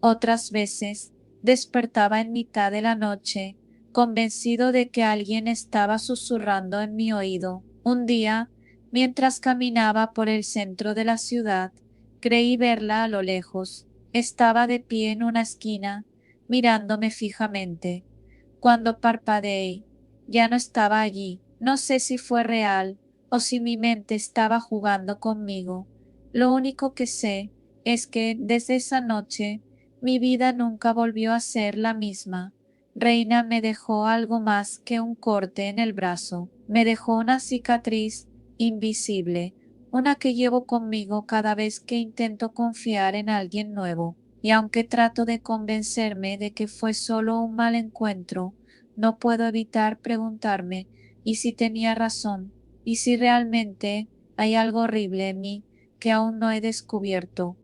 Otras veces despertaba en mitad de la noche, convencido de que alguien estaba susurrando en mi oído. Un día, mientras caminaba por el centro de la ciudad, creí verla a lo lejos. Estaba de pie en una esquina, mirándome fijamente. Cuando parpadeé, ya no estaba allí. No sé si fue real o si mi mente estaba jugando conmigo. Lo único que sé es que desde esa noche mi vida nunca volvió a ser la misma. Reina me dejó algo más que un corte en el brazo. Me dejó una cicatriz invisible, una que llevo conmigo cada vez que intento confiar en alguien nuevo. Y aunque trato de convencerme de que fue solo un mal encuentro, no puedo evitar preguntarme, ¿y si tenía razón? ¿Y si realmente hay algo horrible en mí que aún no he descubierto?